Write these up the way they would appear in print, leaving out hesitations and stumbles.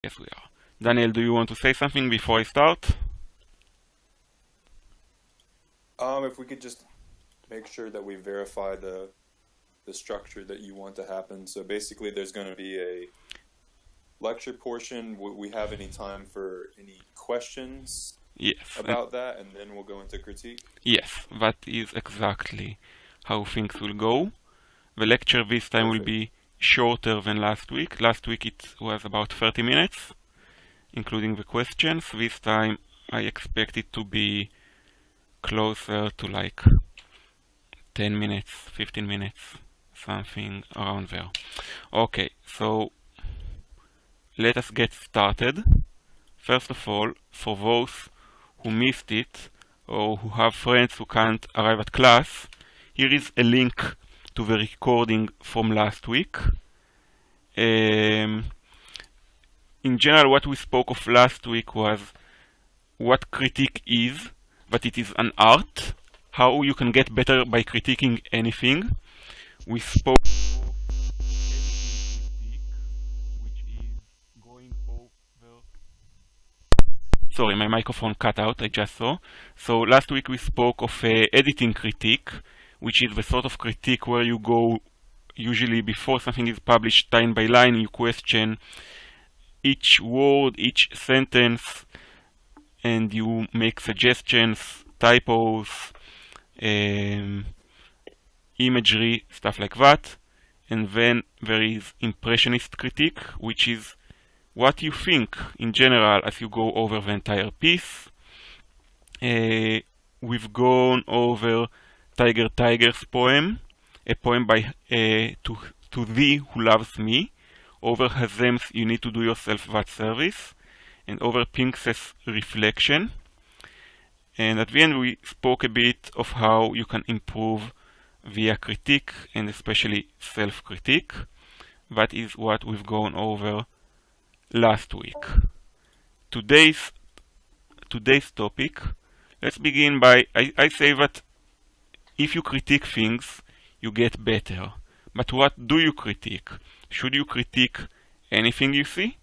Yes, we are. Daniel, do you want to say something before I start? If we could just make sure that we verify the structure that you want to happen. So basically, there's going to be a lecture portion. Will we have any time for any questions Yes. about that, and then we'll go into critique? Yes, that is exactly how things will go. The lecture this time will be shorter than last week. Last week it was about 30 minutes, including the questions. This time I expect it to be closer to like 10 minutes, 15 minutes, something around there. Okay, so let us get started. First of all, for those who missed it or who have friends who can't arrive at class, here is a link to the recording from last week. In general, what we spoke of last week was what critique is, that it is an art, how you can get better by critiquing anything. We spoke of critique, which is going over... Sorry, my microphone cut out, I just saw. So last week we spoke of editing critique, which is the sort of critique where you go, usually before something is published, line by line, you question each word, each sentence, and you make suggestions, typos, imagery, stuff like that. And then there is impressionist critique, which is what you think in general as you go over the entire piece. We've gone over Tiger's poem, a poem by to thee who loves me, over Hazem's You Need to Do Yourself That Service, and over Pinks's Reflection. And at the end we spoke a bit of how you can improve via critique and especially self-critique. That is what we've gone over last week. Today's topic, let's begin by, I say that if you critique things, you get better. But what do you critique? Should you critique anything you see?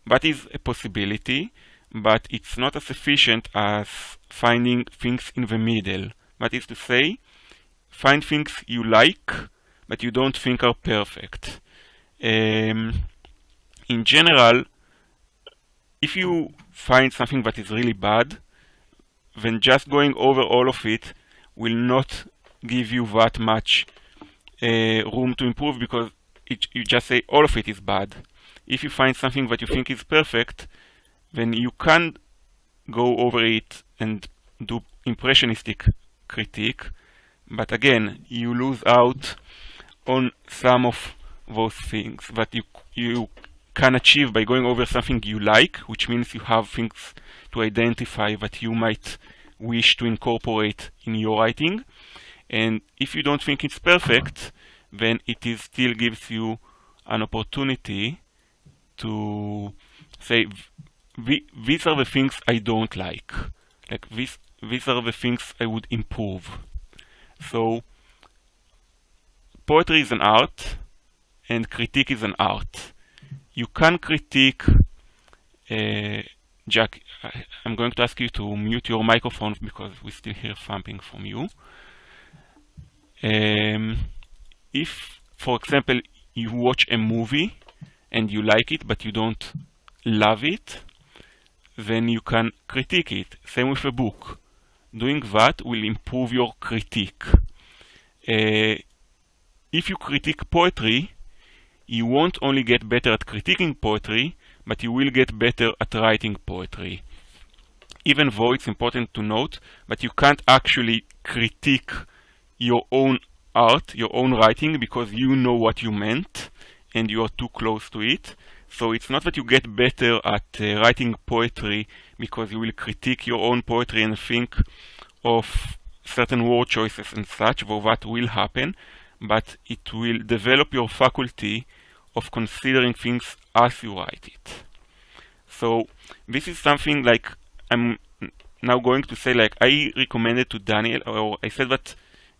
That is a possibility, but it's not as efficient as finding things in the middle. That is to say, find things you like, but you don't think are perfect. In general, if you find something that is really bad, then just going over all of it will not give you that much room to improve, because you just say all of it is bad. If you find something that you think is perfect, then you can go over it and do impressionistic critique, but again, you lose out on some of those things that you can achieve by going over something you like, which means you have things to identify that you might wish to incorporate in your writing. And if you don't think it's perfect, then it still gives you an opportunity to say, these are the things I don't like. Like these are the things I would improve. So poetry is an art and critique is an art. You can critique, Jack, I'm going to ask you to mute your microphone because we still hear thumping from you. If, for example, you watch a movie and you like it but you don't love it, then you can critique it. Same with a book. Doing that will improve your critique. If you critique poetry, you won't only get better at critiquing poetry, but you will get better at writing poetry. Even though it's important to note that you can't actually critique your own art, your own writing, because you know what you meant and you are too close to it. So it's not that you get better at writing poetry because you will critique your own poetry and think of certain word choices and such, though that will happen, but it will develop your faculty of considering things as you write it. So this is something like I'm now going to say, like I recommended to Daniel, or I said that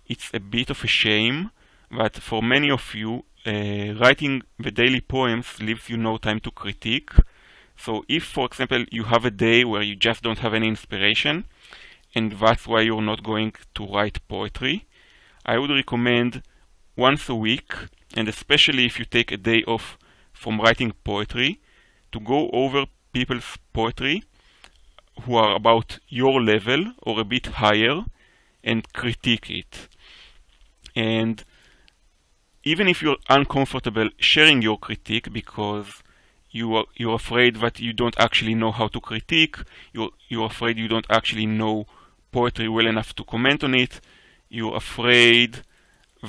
it's a bit of a shame that for many of you, writing the daily poems leaves you no time to critique. So if, for example, you have a day where you just don't have any inspiration, and that's why you're not going to write poetry, I would recommend once a week, and especially if you take a day off from writing poetry, to go over people's poetry who are about your level or a bit higher and critique it. And even if you're uncomfortable sharing your critique because you're afraid that you don't actually know how to critique, you're afraid you don't actually know poetry well enough to comment on it, you're afraid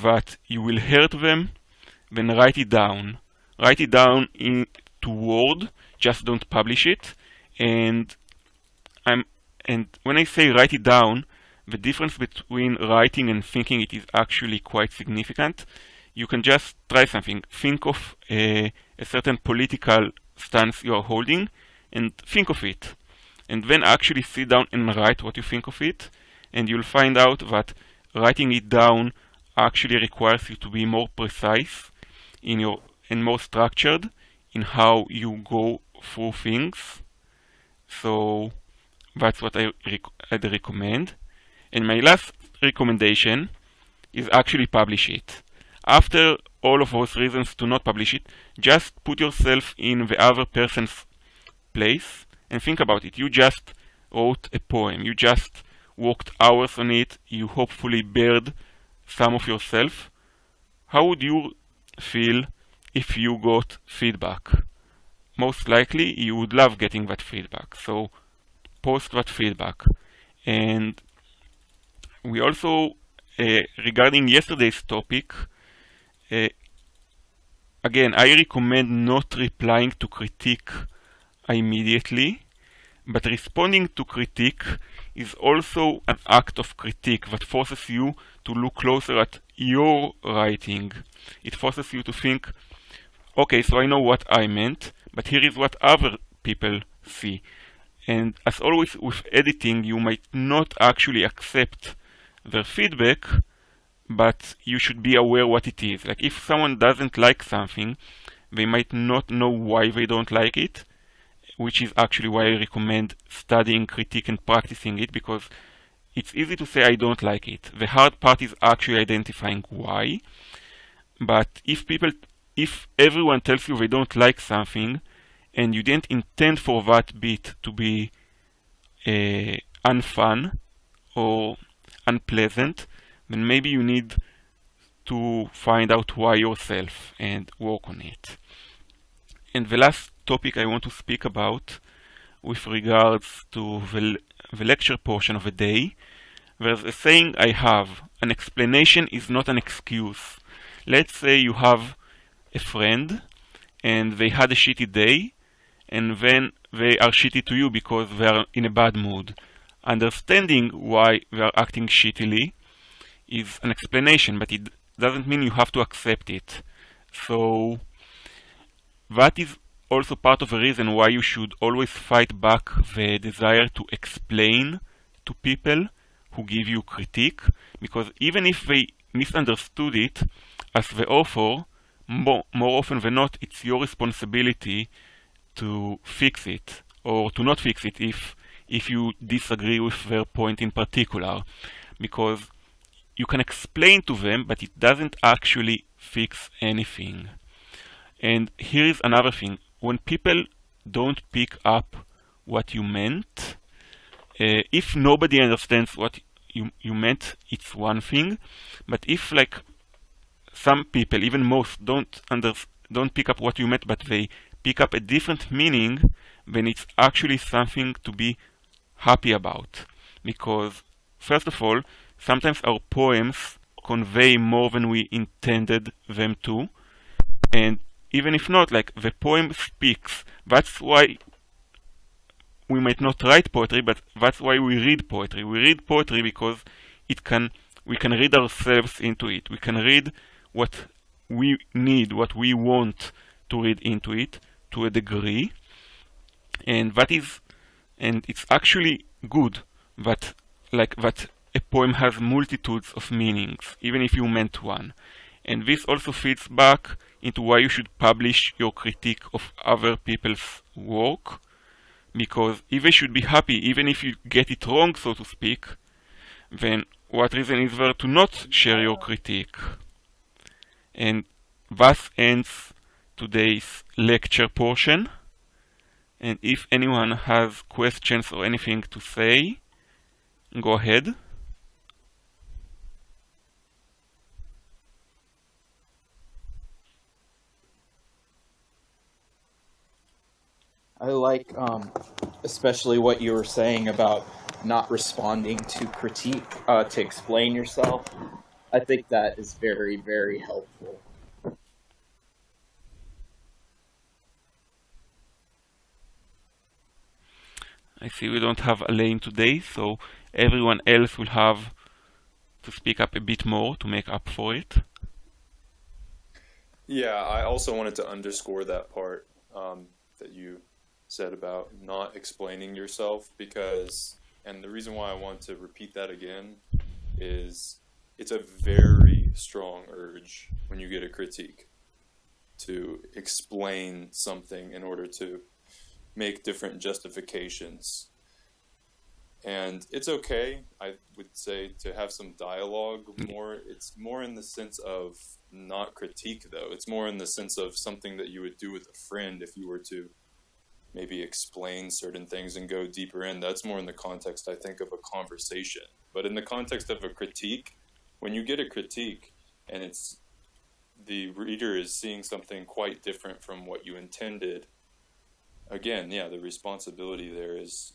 that you will hurt them, then write it down. Write it down into Word, just don't publish it. And when I say write it down, the difference between writing and thinking it is actually quite significant. You can just try something. Think of a certain political stance you are holding and think of it. And then actually sit down and write what you think of it. And you'll find out that writing it down actually requires you to be more precise and more structured in how you go through things. So that's what I'd recommend. And my last recommendation is actually publish it. After all of those reasons to not publish it, just put yourself in the other person's place and think about it. You just wrote a poem. You just worked hours on it. You hopefully bared some of yourself. How would you feel if you got feedback? Most likely you would love getting that feedback. So post that feedback. And we also, regarding yesterday's topic, again, I recommend not replying to critique immediately, but responding to critique is also an act of critique that forces you to look closer at your writing. It forces you to think, okay, so I know what I meant, but here is what other people see. And as always with editing, you might not actually accept their feedback, but you should be aware what it is. Like if someone doesn't like something, they might not know why they don't like it, which is actually why I recommend studying critique and practicing it, because it's easy to say I don't like it. The hard part is actually identifying why. But if everyone tells you they don't like something, and you didn't intend for that bit to be unfun or unpleasant, then maybe you need to find out why yourself and work on it. And the last topic I want to speak about with regards to the lecture portion of a day, there's a saying I have: an explanation is not an excuse. Let's say you have a friend and they had a shitty day, and then they are shitty to you because they are in a bad mood. Understanding why they are acting shittily is an explanation, but it doesn't mean you have to accept it. So that is also part of the reason why you should always fight back the desire to explain to people who give you critique, because even if they misunderstood it, as the author, more often than not, it's your responsibility to fix it, or to not fix it if you disagree with their point in particular, because you can explain to them, but it doesn't actually fix anything. And here is another thing: when people don't pick up what you meant, if nobody understands what you meant, it's one thing. But if like some people, even most, don't pick up what you meant, but they pick up a different meaning, then it's actually something to be happy about. Because first of all, sometimes our poems convey more than we intended them to, and even if not, like the poem speaks. That's why we might not write poetry, but that's why we read poetry. We read poetry because we can read ourselves into it. We can read what we need, what we want to read into it to a degree, and it's actually good that a poem has multitudes of meanings, even if you meant one. And this also feeds back into why you should publish your critique of other people's work, because if they should be happy, even if you get it wrong, so to speak, then what reason is there to not share your critique? And thus ends today's lecture portion. And if anyone has questions or anything to say, go ahead. I like especially what you were saying about not responding to critique to explain yourself. I think that is very, very helpful. I see we don't have Elaine today, so everyone else will have to speak up a bit more to make up for it. Yeah, I also wanted to underscore that part that you said about not explaining yourself, because, and the reason why I want to repeat that again is it's a very strong urge when you get a critique to explain something in order to make different justifications. And it's okay, I would say, to have some dialogue more. It's more in the sense of not critique, though. It's more in the sense of something that you would do with a friend if you were to maybe explain certain things and go deeper in. That's more in the context, I think, of a conversation. But in the context of a critique, when you get a critique and it's the reader is seeing something quite different from what you intended, again, yeah, the responsibility there is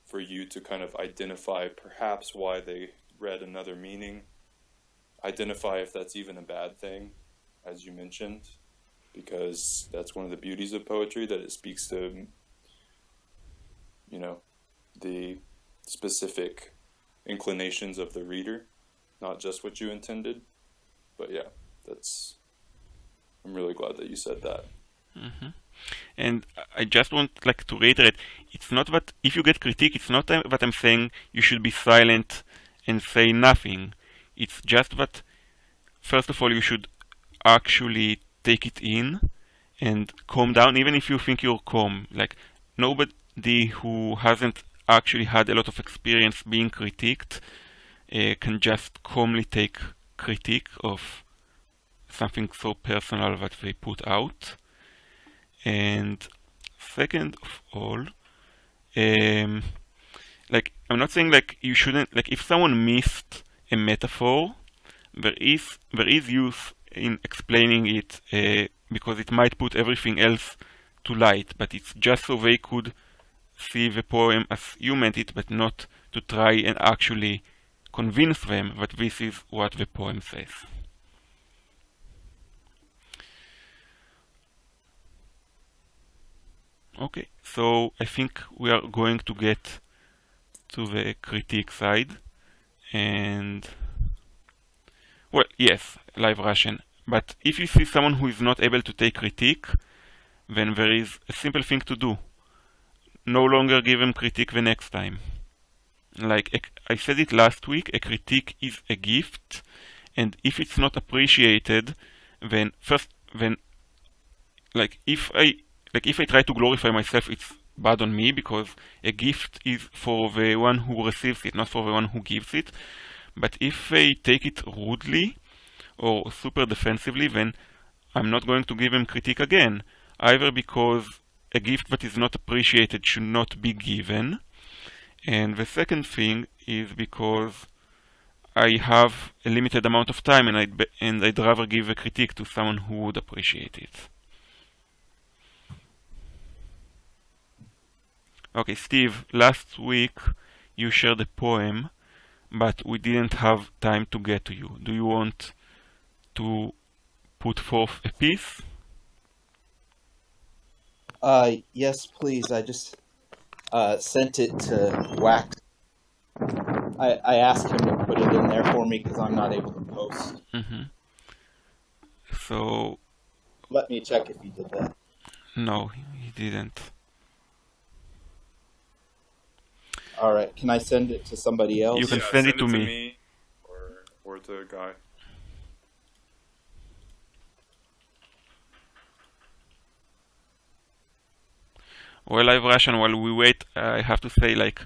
for you to kind of identify perhaps why they read another meaning, identify if that's even a bad thing, as you mentioned, because that's one of the beauties of poetry, that it speaks to, you know, the specific inclinations of the reader, not just what you intended. But yeah, I'm really glad that you said that. Mm-hmm. And I just want to reiterate, it's not that if you get critique, it's not that I'm saying you should be silent and say nothing. It's just that, first of all, you should actually take it in and calm down, even if you think you're calm. Like, nobody who hasn't actually had a lot of experience being critiqued can just calmly take critique of something so personal that they put out. And second of all, I'm not saying you shouldn't, if someone missed a metaphor, there is use in explaining it because it might put everything else to light, but it's just so they could see the poem as you meant it, but not to try and actually convince them that this is what the poem says. Okay, so I think we are going to get to the critique side, and well, yes, live Russian. But if you see someone who is not able to take critique, then there is a simple thing to do. No longer give them critique the next time. I said it last week, a critique is a gift, and if it's not appreciated, then if I try to glorify myself, it's bad on me, because a gift is for the one who receives it, not for the one who gives it. But if I take it rudely or super defensively, then I'm not going to give them critique again, either because a gift that is not appreciated should not be given, and the second thing is because I have a limited amount of time, and I'd rather give a critique to someone who would appreciate it. Okay, Steve, last week you shared a poem, but we didn't have time to get to you. Do you want to put forth a piece? Yes, please. I just sent it to Wax. I asked him to put it in there for me because I'm not able to post. Mm-hmm. So... let me check if he did that. No, he didn't. All right, can I send it to somebody else? You can send it to me. Or to a guy. Well, Live Russian, while we wait, I have to say, like,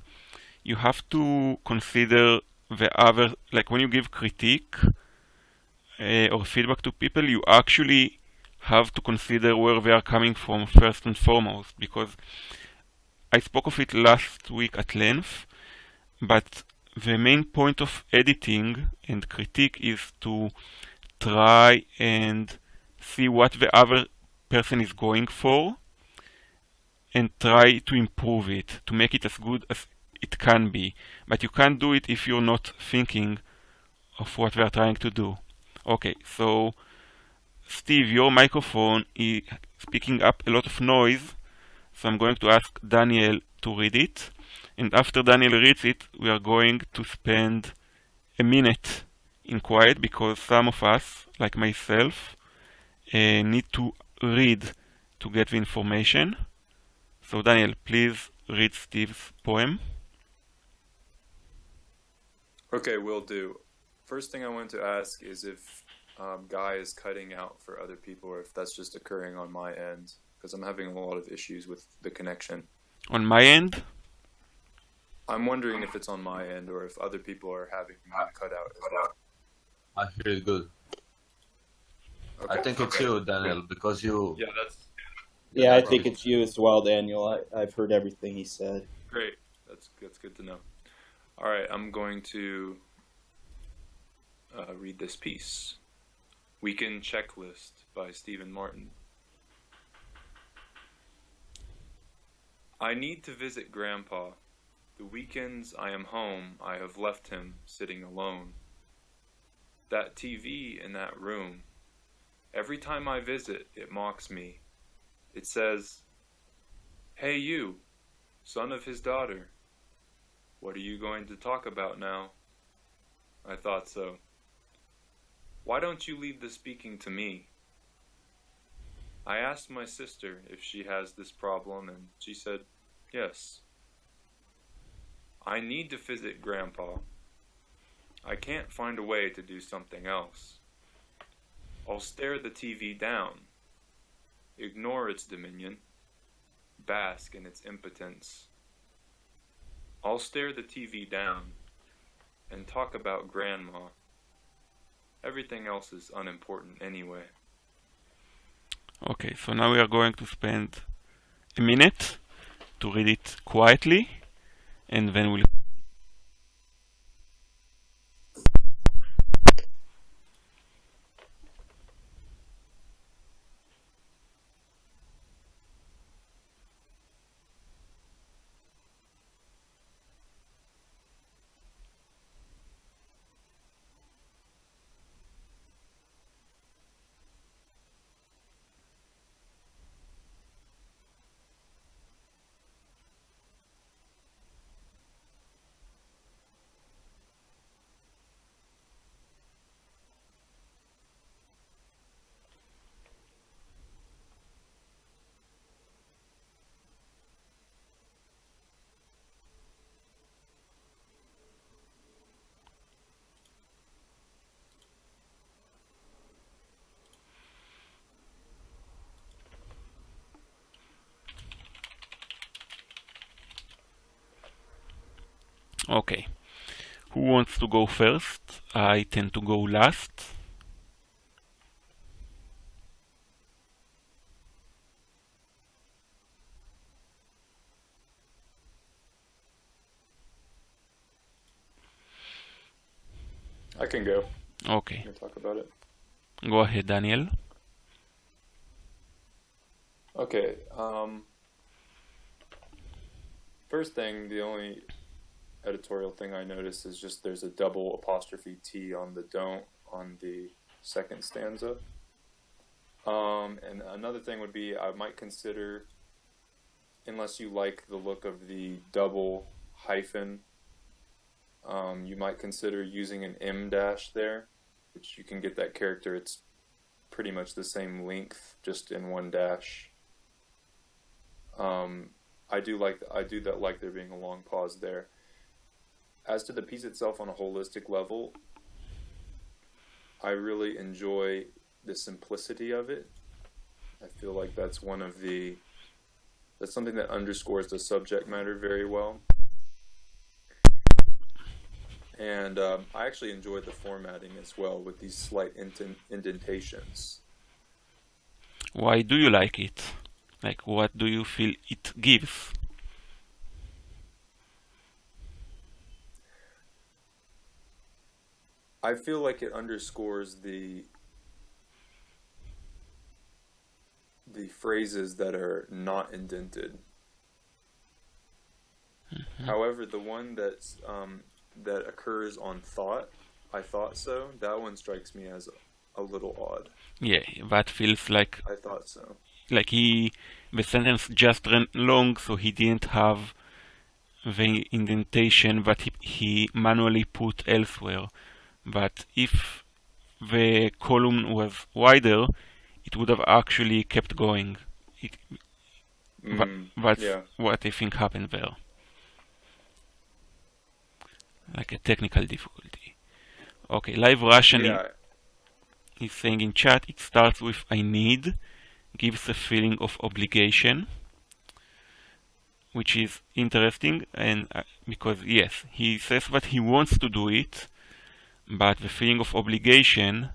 you have to consider the other, like, when you give critique or feedback to people, you actually have to consider where they are coming from first and foremost, because I spoke of it last week at length, but the main point of editing and critique is to try and see what the other person is going for and try to improve it, to make it as good as it can be. But you can't do it if you're not thinking of what we are trying to do. Okay, so Steve, your microphone is picking up a lot of noise, so I'm going to ask Daniel to read it. And after Daniel reads it, we are going to spend a minute in quiet because some of us, like myself, need to read to get the information. So Daniel, please read Steve's poem. Okay, will do. First thing I want to ask is if Guy is cutting out for other people or if that's just occurring on my end, because I'm having a lot of issues with the connection. On my end? I'm wondering if it's on my end or if other people are having me cut out as well. I hear it good. Okay. I think it's you, Daniel, because you... Yeah, that's Yeah, I think it's you as well, Daniel. I've heard everything he said. great. That's good to know. All right, I'm going to read this piece. Weekend Checklist by Stephen Martin. I need to visit Grandpa. The weekends I am home, I have left him sitting alone. That TV in that room, every time I visit, it mocks me. It says, "Hey you, son of his daughter, what are you going to talk about now?" I thought so. Why don't you leave the speaking to me? I asked my sister if she has this problem, and she said, yes. I need to visit Grandpa. I can't find a way to do something else. I'll stare the TV down, ignore its dominion, bask in its impotence. I'll stare the TV down and talk about Grandma. Everything else is unimportant anyway. Okay, so now we are going to spend a minute to read it quietly, and then we'll... Okay. Who wants to go first? I tend to go last. I can go. Okay. We'll talk about it. Go ahead, Daniel. Okay. First thing, the only editorial thing I noticed is just there's a double apostrophe T on the don't on the second stanza. And another thing would be I might consider, unless you like the look of the double hyphen, you might consider using an M dash there, which you can get that character. It's pretty much the same length, just in one dash. I do like there being a long pause there. As to the piece itself on a holistic level, I really enjoy the simplicity of it. I feel like that's one of the That's something that underscores the subject matter very well. And I actually enjoyed the formatting as well with these slight indentations. Why do you like it? Like, what do you feel it gives? I feel like it underscores the phrases that are not indented. However, the one that's that occurs on thought, I thought so, that one strikes me as a little odd. Yeah, that feels like I thought so. the sentence just ran long, so he didn't have the indentation that he manually put elsewhere. But if the column was wider, it would have actually kept going. That's Yeah. what I think happened there. Like a technical difficulty. Okay, Live Russian Yeah. is saying in chat, it starts with I need, gives a feeling of obligation, which is interesting, and because yes, he says that he wants to do it, but the feeling of obligation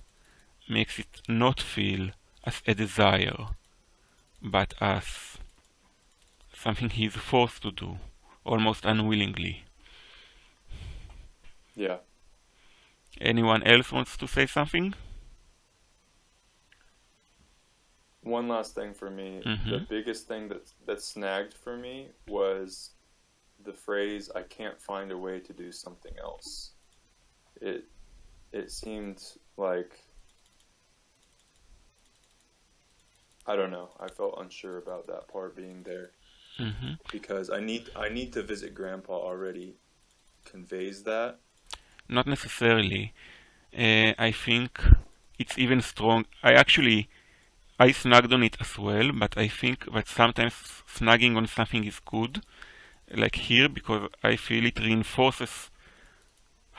makes it not feel as a desire, but as something he is forced to do, almost unwillingly. Yeah. Anyone else wants to say something? One last thing for me. The biggest thing that snagged for me was the phrase "I can't find a way to do something else." It seemed like, I don't know, I felt unsure about that part being there. Because I need to visit Grandpa already conveys that. Not necessarily. I think it's even strong. I snagged on it as well, but I think that sometimes snagging on something is good, like here, because I feel it reinforces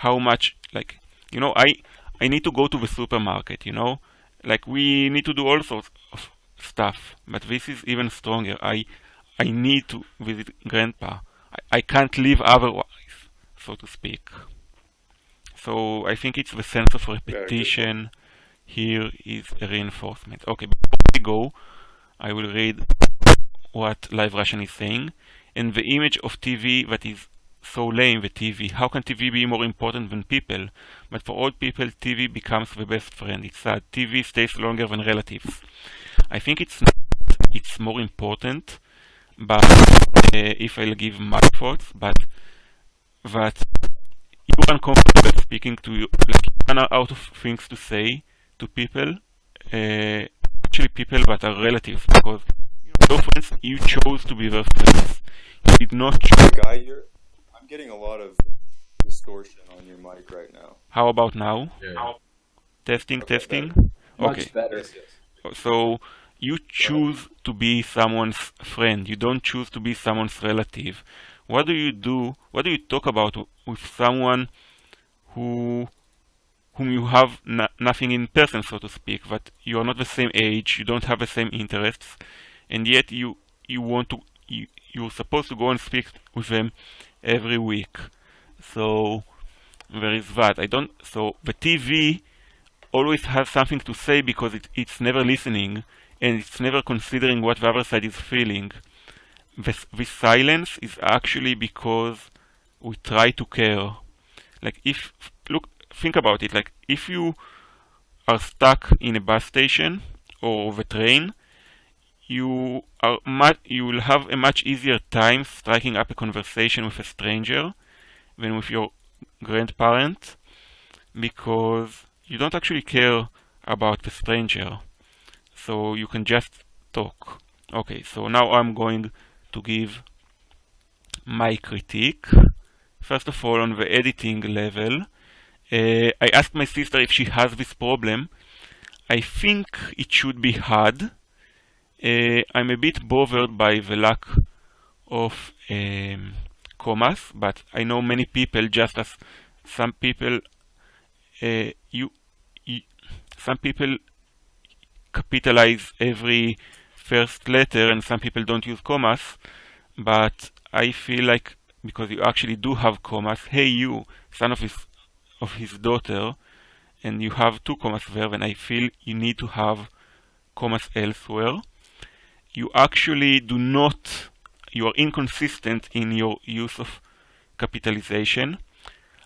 how much, like, you know, I need to go to the supermarket, you know, like we need to do all sorts of stuff, but this is even stronger. I need to visit Grandpa. I can't live otherwise, so to speak. So I think it's the sense of repetition here is a reinforcement. Okay, before we go, I will read what Live Russian is saying. And the image of TV that is so lame, the TV. How can TV be more important than people? But for old people, TV becomes the best friend. It's sad. TV stays longer than relatives. I think it's more important, but if I'll give my thoughts, but that you're uncomfortable speaking to you, like you run out of things to say to people, actually people that are relatives, because your friends, you chose to be their friends. You did not choose. Guy, I'm getting a lot of distortion on your mic right now. How about now? Yeah. Testing, Okay, testing. Much Okay. better. Yes. So you choose to be someone's friend. You don't choose to be someone's relative. What do you do? What do you talk about with someone whom you have nothing in person, so to speak? That you are not the same age, you don't have the same interests, and yet you want to. You're supposed to go and speak with them every week. So there is that. So the TV always has something to say because it's never listening and it's never considering what the other side is feeling. This silence is actually because we try to care. Like think about it. Like if you are stuck in a bus station or the train, you will have a much easier time striking up a conversation with a stranger than with your grandparent, because you don't actually care about the stranger, so you can just talk. Okay, so now I'm going to give my critique. First of all, on the editing level, I asked my sister if she has this problem. I think it should be hard. I'm a bit bothered by the lack of commas, but I know many people, just as some people some people capitalize every first letter, and some people don't use commas, but I feel like because you actually do have commas, hey you, son of his daughter, and you have two commas there, and I feel you need to have commas elsewhere. You actually do not, you are inconsistent in your use of capitalization.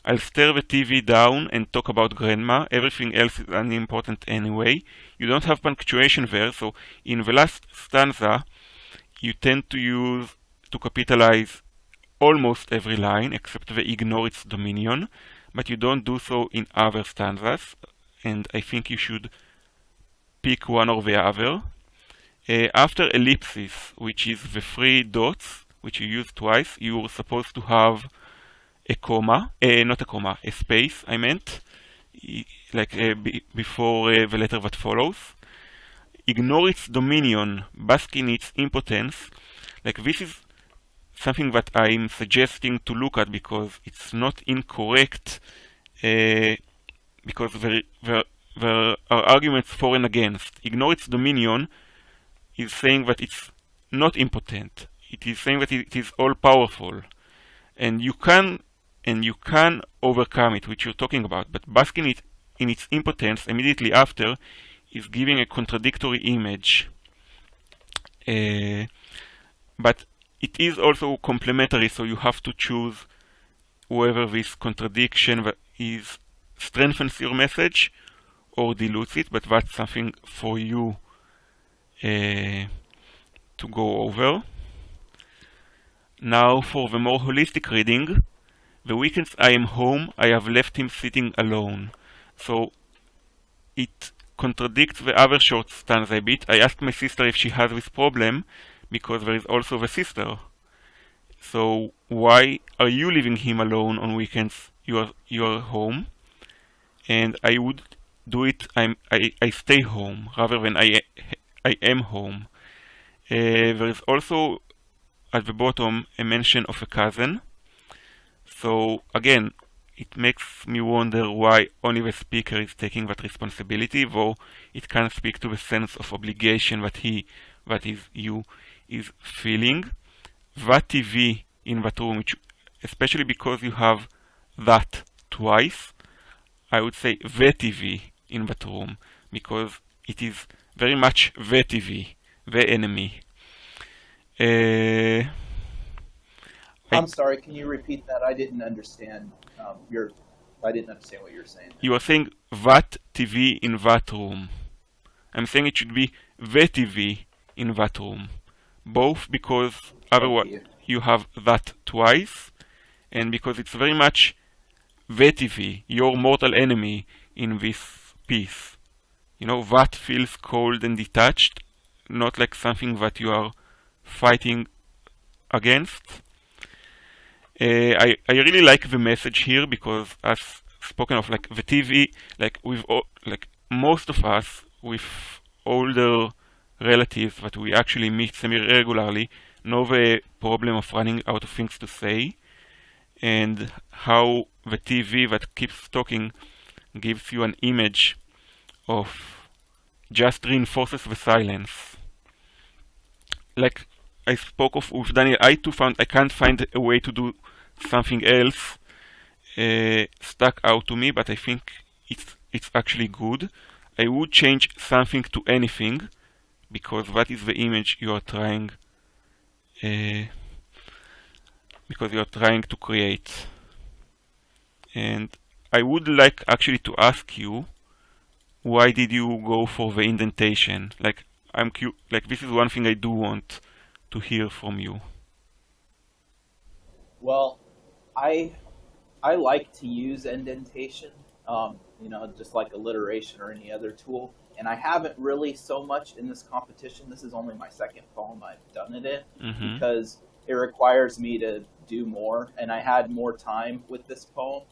I'll stare the TV down and talk about grandma. Everything else is unimportant anyway. You don't have punctuation there, so in the last stanza, you tend to capitalize almost every line except the ignore its dominion, but you don't do so in other stanzas, and I think you should pick one or the other. After ellipsis, which is the three dots, which you use twice, you're supposed to have a comma, not a comma, a space, I meant, like before the letter that follows. Ignore its dominion, bask in its impotence. Like this is something that I'm suggesting to look at because it's not incorrect, because there are arguments for and against. Ignore its dominion is saying that it's not impotent. It is saying that it is all-powerful, and you can overcome it, which you're talking about. But basking it in its impotence immediately after is giving a contradictory image. But it is also complementary, so you have to choose whether this contradiction is strengthens your message or dilutes it. But that's something for you to go over. Now for the more holistic reading, the weekends I am home, I have left him sitting alone. So it contradicts the other short stanza a bit. I asked my sister if she has this problem because there is also the sister. So why are you leaving him alone on weekends? You are home, and I would do it. I stay home rather than I am home. There is also at the bottom a mention of a cousin. So again, it makes me wonder why only the speaker is taking that responsibility, though it can speak to the sense of obligation that you is feeling. That TV in that room, which, especially because you have that twice, I would say the TV in that room, because it is very much the TV, the enemy. I'm sorry, can you repeat that? I didn't understand I didn't understand what you were saying. You are saying that TV in that room. I'm saying it should be the TV in that room. Both because otherwise you have that twice, and because it's very much the TV, your mortal enemy in this piece. You know, that feels cold and detached, not like something that you are fighting against. I really like the message here because, as spoken of, like the TV, like most of us with older relatives that we actually meet semi-regularly know the problem of running out of things to say, and how the TV that keeps talking gives you an image of just reinforces the silence. Like I spoke of with Daniel, I can't find a way to do something else stuck out to me, but I think it's actually good. I would change something to anything because that is the image you are trying to create. And I would like actually to ask you, why did you go for the indentation? Like this is one thing I do want to hear from you. Well, I like to use indentation, just like alliteration or any other tool. And I haven't really so much in this competition. This is only my second poem I've done it in, because it requires me to do more, and I had more time with this poem.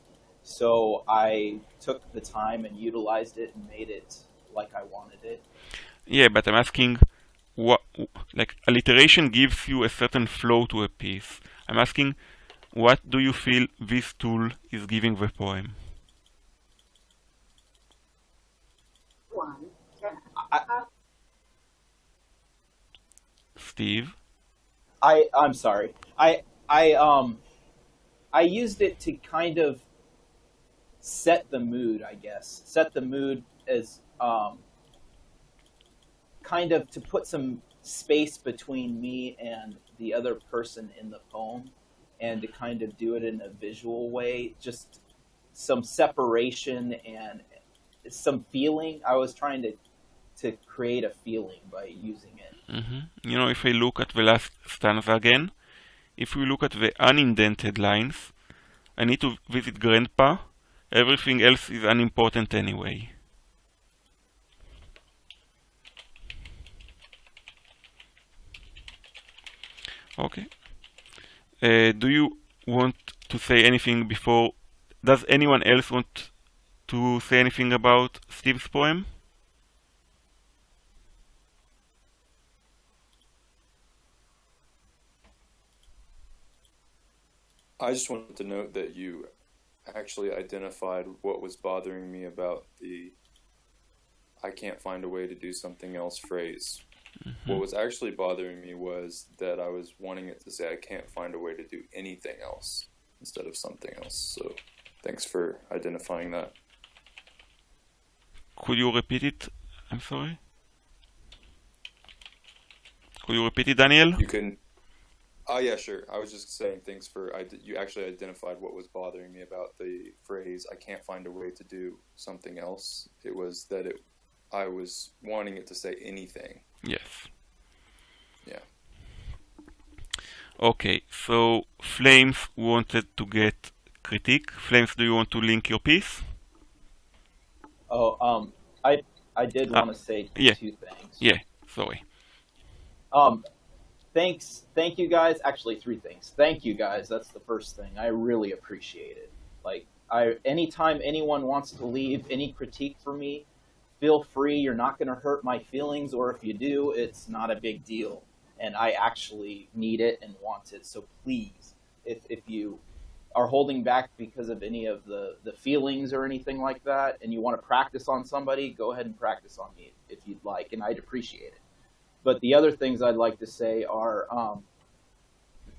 So I took the time and utilized it and made it like I wanted it. Yeah, but I'm asking, like alliteration gives you a certain flow to a piece. I'm asking, what do you feel this tool is giving the poem? Steve. I'm sorry. I used it to kind of set the mood, I guess. Set the mood as kind of to put some space between me and the other person in the poem, and to kind of do it in a visual way, just some separation and some feeling. I was trying to create a feeling by using it. You know, if I look at the last stanza again, if we look at the unindented lines, I need to visit Grandpa. Everything else is unimportant anyway. Okay. Do you want to say anything before? Does anyone else want to say anything about Steve's poem? I just wanted to note that you actually identified what was bothering me about the "I can't find a way to do something else" phrase. What was actually bothering me was that I was wanting it to say "I can't find a way to do anything else" instead of something else. So thanks for identifying that. Could you repeat it? I'm sorry. Could you repeat it, Daniel? You can. Oh yeah, sure. I was just saying thanks for you actually identified what was bothering me about the phrase "I can't find a way to do something else." It was that I was wanting it to say anything. Yes. Yeah. Okay, so Flames wanted to get critique. Flames, do you want to link your piece? Oh, I did want to say yeah. two things. Yeah, sorry. Thank you guys. Actually, three things. Thank you guys. That's the first thing. I really appreciate it. Like, anytime anyone wants to leave any critique for me, feel free. You're not going to hurt my feelings, or if you do, it's not a big deal. And I actually need it and want it. So please, if you are holding back because of any of the feelings or anything like that, and you want to practice on somebody, go ahead and practice on me if you'd like, and I'd appreciate it. But the other things I'd like to say are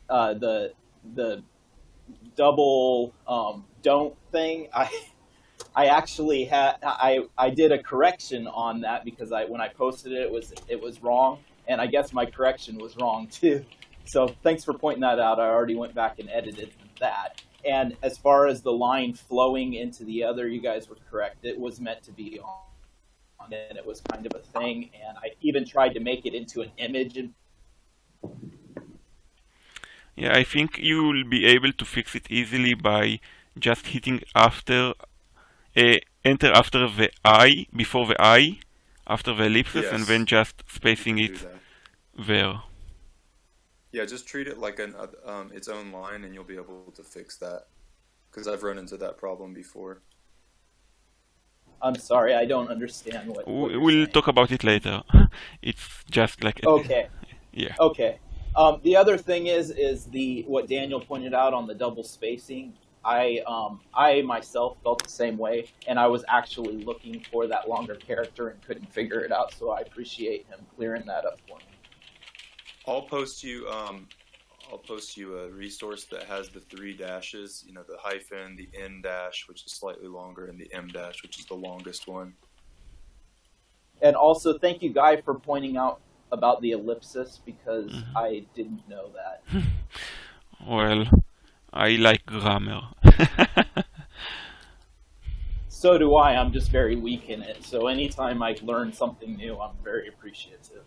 the double don't thing. I actually had I did a correction on that because when I posted it, it was wrong, and I guess my correction was wrong too. So thanks for pointing that out. I already went back and edited that. And as far as the line flowing into the other, you guys were correct. It was meant to be on. And it was kind of a thing, and I even tried to make it into an image. Yeah, I think you will be able to fix it easily by just hitting enter after the I, before the I, after the ellipsis, Yes. and then just spacing it there. Yeah, just treat it like its own line, and you'll be able to fix that. Because I've run into that problem before. I'm sorry, I don't understand what you're We'll saying. talk about it later. It's just like Okay. Yeah. Okay. The other thing is what Daniel pointed out on the double spacing. I myself felt the same way, and I was actually looking for that longer character and couldn't figure it out. So I appreciate him clearing that up for me. I'll post you a resource that has the 3 dashes, you know, the hyphen, the N dash, which is slightly longer, and the M dash, which is the longest one. And also, thank you, Guy, for pointing out about the ellipsis, because I didn't know that. Well, I like grammar. So do I. I'm just very weak in it. So anytime I learn something new, I'm very appreciative.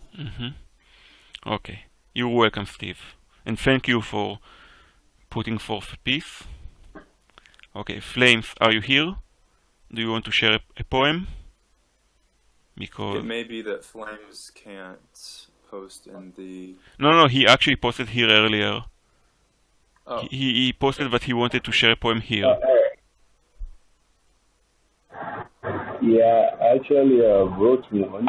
Okay. You're welcome, Steve. And thank you for putting forth a piece. Okay, Flames, are you here? Do you want to share a poem? Because It may be that Flames can't post in the... No, he actually posted here earlier. Oh, He posted that he wanted to share a poem here. Yeah, I actually wrote one,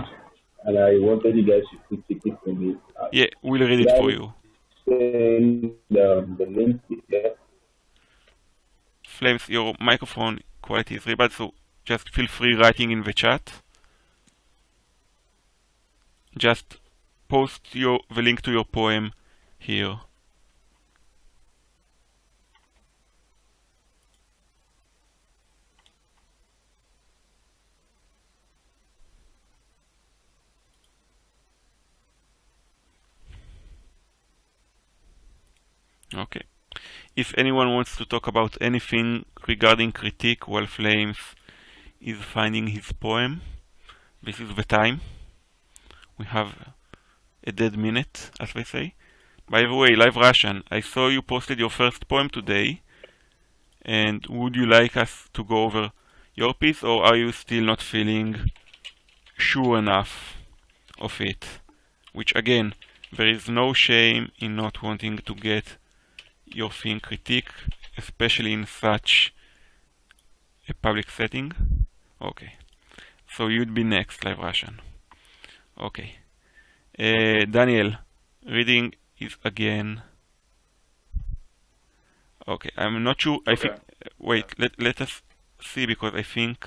and I wanted you guys to take it from me. Yeah, we'll read it for you. Send the link there. Flames, your microphone quality is very bad, so just feel free writing in the chat. Just post the link to your poem here. Okay. If anyone wants to talk about anything regarding critique while Flames is finding his poem, this is the time. We have a dead minute, as they say. By the way, Live Russian, I saw you posted your first poem today, and would you like us to go over your piece, or are you still not feeling sure enough of it? Which again, there is no shame in not wanting to get your thing critiqued, especially in such a public setting. Okay, so you'd be next, Live Russian. Okay, Daniel, reading is again. Okay, I'm not sure. I think. Wait, let us see, because I think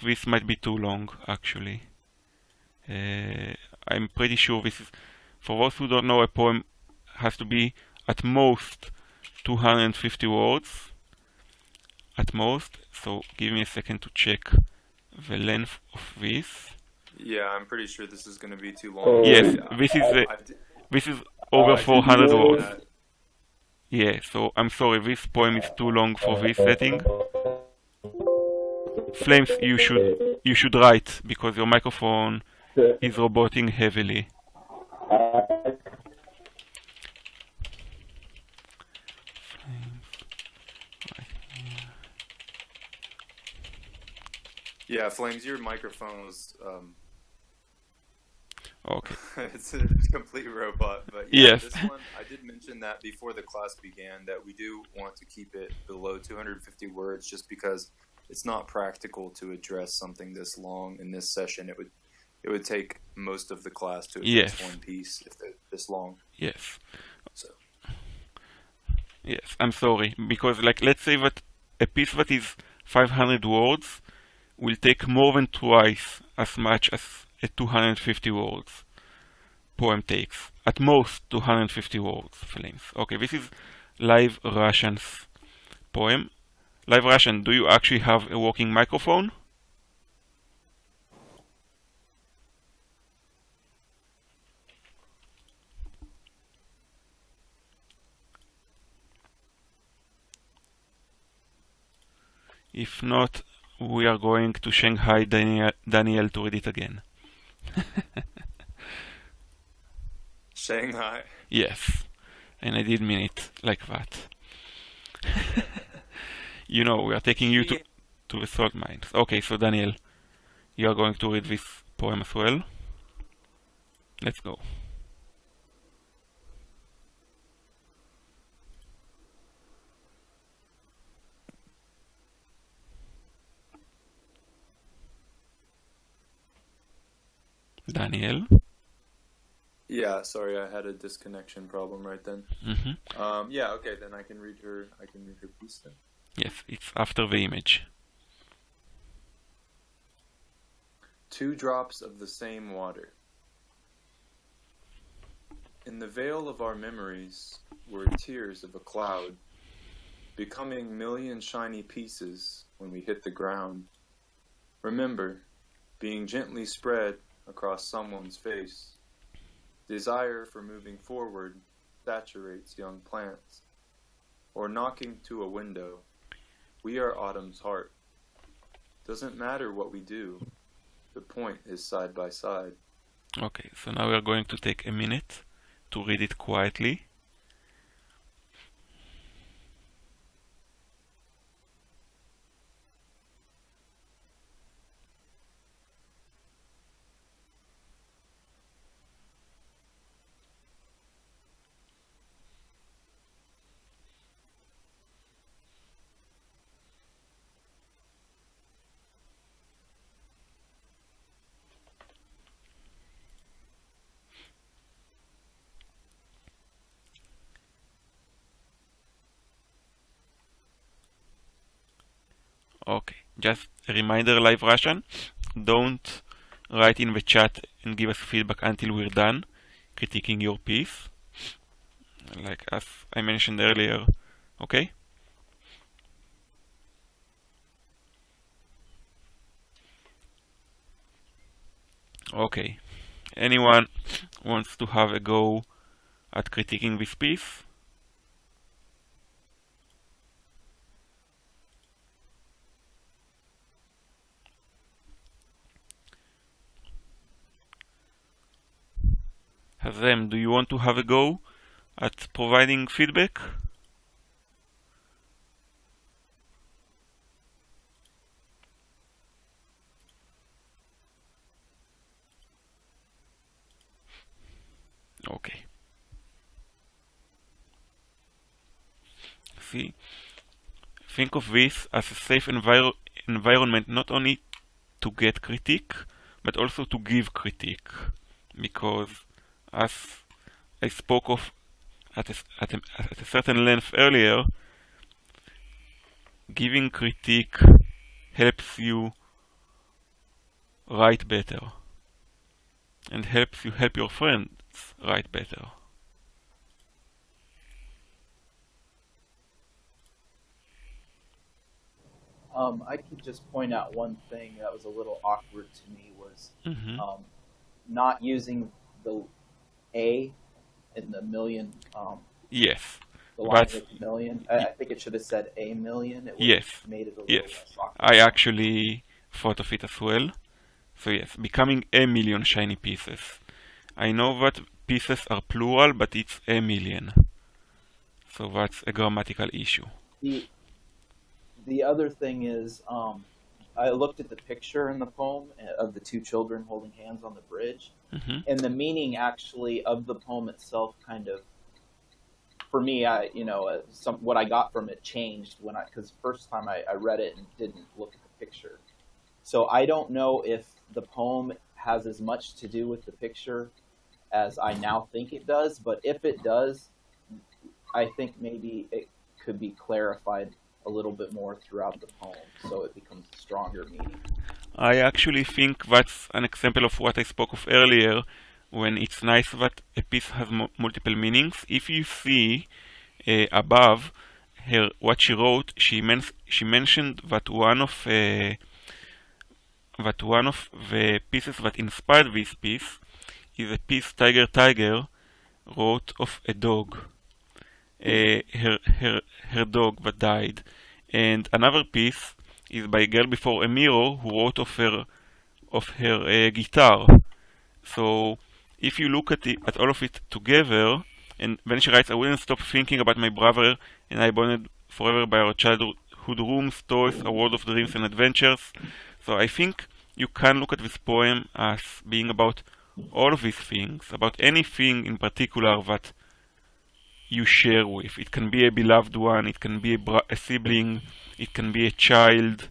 this might be too long. Actually, I'm pretty sure this is. For those who don't know, a poem has to be at most 250 words. At most. So give me a second to check the length of this. Yeah, I'm pretty sure this is going to be too long. Yes, this is over 400 words. Yeah, so I'm sorry, this poem is too long for this setting. Flames, you should write, because your microphone is roboting heavily. Yeah, Flames, your microphone was Okay. it's a complete robot. But yeah, Yes. This one, I did mention that before the class began, that we do want to keep it below 250 words, just because it's not practical to address something this long in this session. It would take most of the class to address Yes. one piece if they're this long. Yes. So Yes, I'm sorry, because let's say that a piece that is 500 words will take more than twice as much as a 250 words poem takes. At most 250 words, Flames. Okay, this is Live Russian's poem. Live Russian, do you actually have a working microphone? If not, we are going to Shanghai Daniel to read it again. Shanghai. Yes, and I did mean it like that. You know, we are taking you to the salt mines. Okay, so Daniel, you are going to read this poem as well. Let's go. Daniel. Yeah, sorry, I had a disconnection problem right then. Yeah, okay, then I can read her piece then. Yes, it's after the image. 2 drops of the same water. In the veil of our memories were tears of a cloud, becoming million shiny pieces when we hit the ground. Remember, being gently spread across someone's face. Desire for moving forward saturates young plants. Or knocking to a window. We are autumn's heart. Doesn't matter what we do. The point is side by side. Okay, so now we are going to take a minute to read it quietly. Okay, just a reminder, Live Russian, don't write in the chat and give us feedback until we're done critiquing your piece, like as I mentioned earlier. Okay? Okay. Anyone wants to have a go at critiquing this piece? Hazem, do you want to have a go at providing feedback? Okay. See, think of this as a safe environment, not only to get critique, but also to give critique, because as I spoke of at a certain length earlier, giving critique helps you write better and helps you help your friends write better. I could just point out one thing that was a little awkward to me was not using the A in the million. Yes. The line with the million. I think it should have said a million. It would Yes. have made it a little Yes. less awkward. I actually thought of it as well. So yes, becoming a million shiny pieces. I know that pieces are plural, but it's a million. So that's a grammatical issue. The other thing is, I looked at the picture in the poem of the two children holding hands on the bridge, and the meaning actually of the poem itself kind of, for me, what I got from it changed because first time I read it and didn't look at the picture. So I don't know if the poem has as much to do with the picture as I now think it does, but if it does, I think maybe it could be clarified a little bit more throughout the poem, so it becomes a stronger meaning. I actually think that's an example of what I spoke of earlier, when it's nice that a piece has multiple meanings. If you see above what she wrote, she mentioned that one of the pieces that inspired this piece is a piece Tiger Tiger wrote of a dog. Her dog that died, and another piece is by a girl before a mirror who wrote of her guitar. So if you look at all of it together, and then she writes, "I wouldn't stop thinking about my brother, and I bonded forever by our childhood rooms, toys, a world of dreams and adventures." So I think you can look at this poem as being about all of these things, about anything in particular that you share with. It can be a beloved one, it can be a sibling, it can be a child,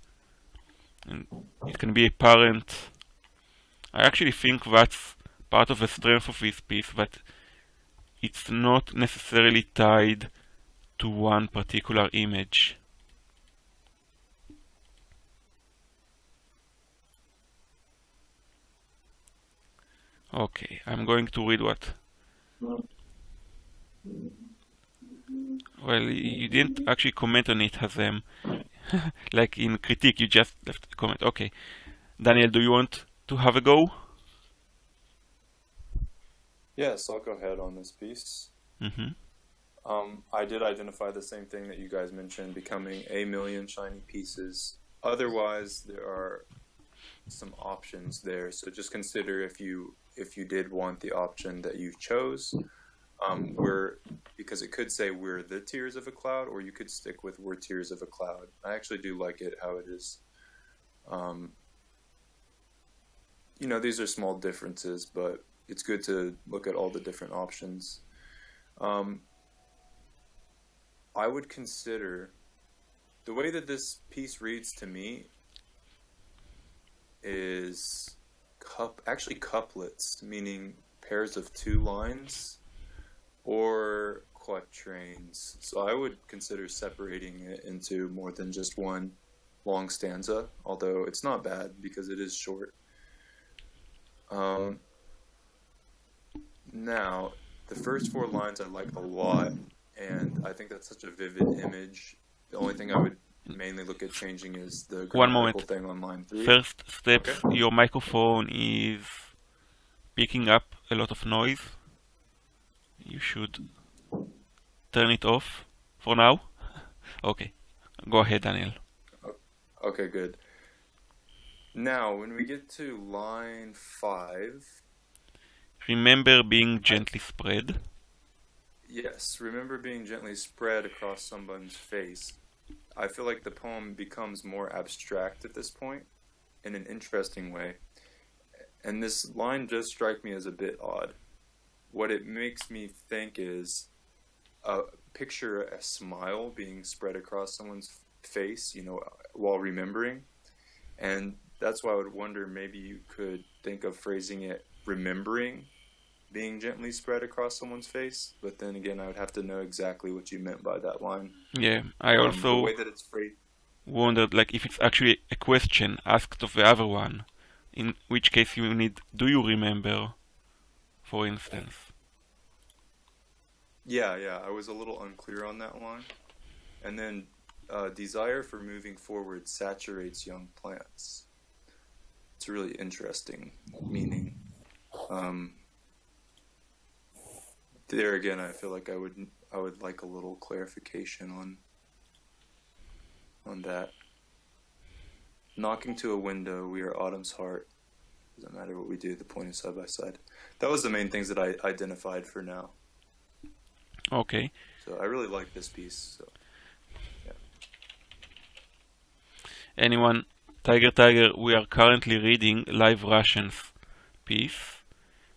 and it can be a parent. I actually think that's part of the strength of this piece, that it's not necessarily tied to one particular image. Okay, I'm going to read what. Well, you didn't actually comment on it, Hazem. Like in critique, you just left a comment. Okay. Daniel, do you want to have a go? Yes, I'll go ahead on this piece. I did identify the same thing that you guys mentioned, becoming a million shiny pieces. Otherwise, there are some options there. So just consider if you did want the option that you chose. Because it could say we're the tears of a cloud, or you could stick with we're tears of a cloud. I actually do like it how it is. These are small differences, but it's good to look at all the different options. I would consider the way that this piece reads to me is actually couplets, meaning pairs of two lines, or quatrains. So I would consider separating it into more than just one long stanza, although it's not bad because it is short. Um, Now, the first four lines I like a lot, and I think that's such a vivid image. The only thing I would mainly look at changing is the One grammatical moment. thing on line 3. First steps, Okay. your microphone is picking up a lot of noise. You should turn it off for now. Okay, go ahead, Daniel. Okay, good. Now, when we get to line 5, Remember being gently spread. yes, remember being gently spread across someone's face. I feel like the poem becomes more abstract at this point in an interesting way. And this line does strike me as a bit odd. What it makes me think is picture a smile being spread across someone's face, while remembering. And that's why I would wonder, maybe you could think of phrasing it remembering being gently spread across someone's face. But then again, I would have to know exactly what you meant by that line. Yeah, I The also way that it's phrased. wondered like if it's actually a question asked of the other one, in which case you need do you remember, for instance. Yeah, I was a little unclear on that line. And then desire for moving forward saturates young plants. It's a really interesting meaning. There again, I feel like I would like a little clarification on that. Knocking to a window, we are autumn's heart. Doesn't matter what we do, the point is side by side. That was the main things that I identified for now. Okay. So I really like this piece. So yeah. Anyone? Tiger, we are currently reading Live Russian's piece,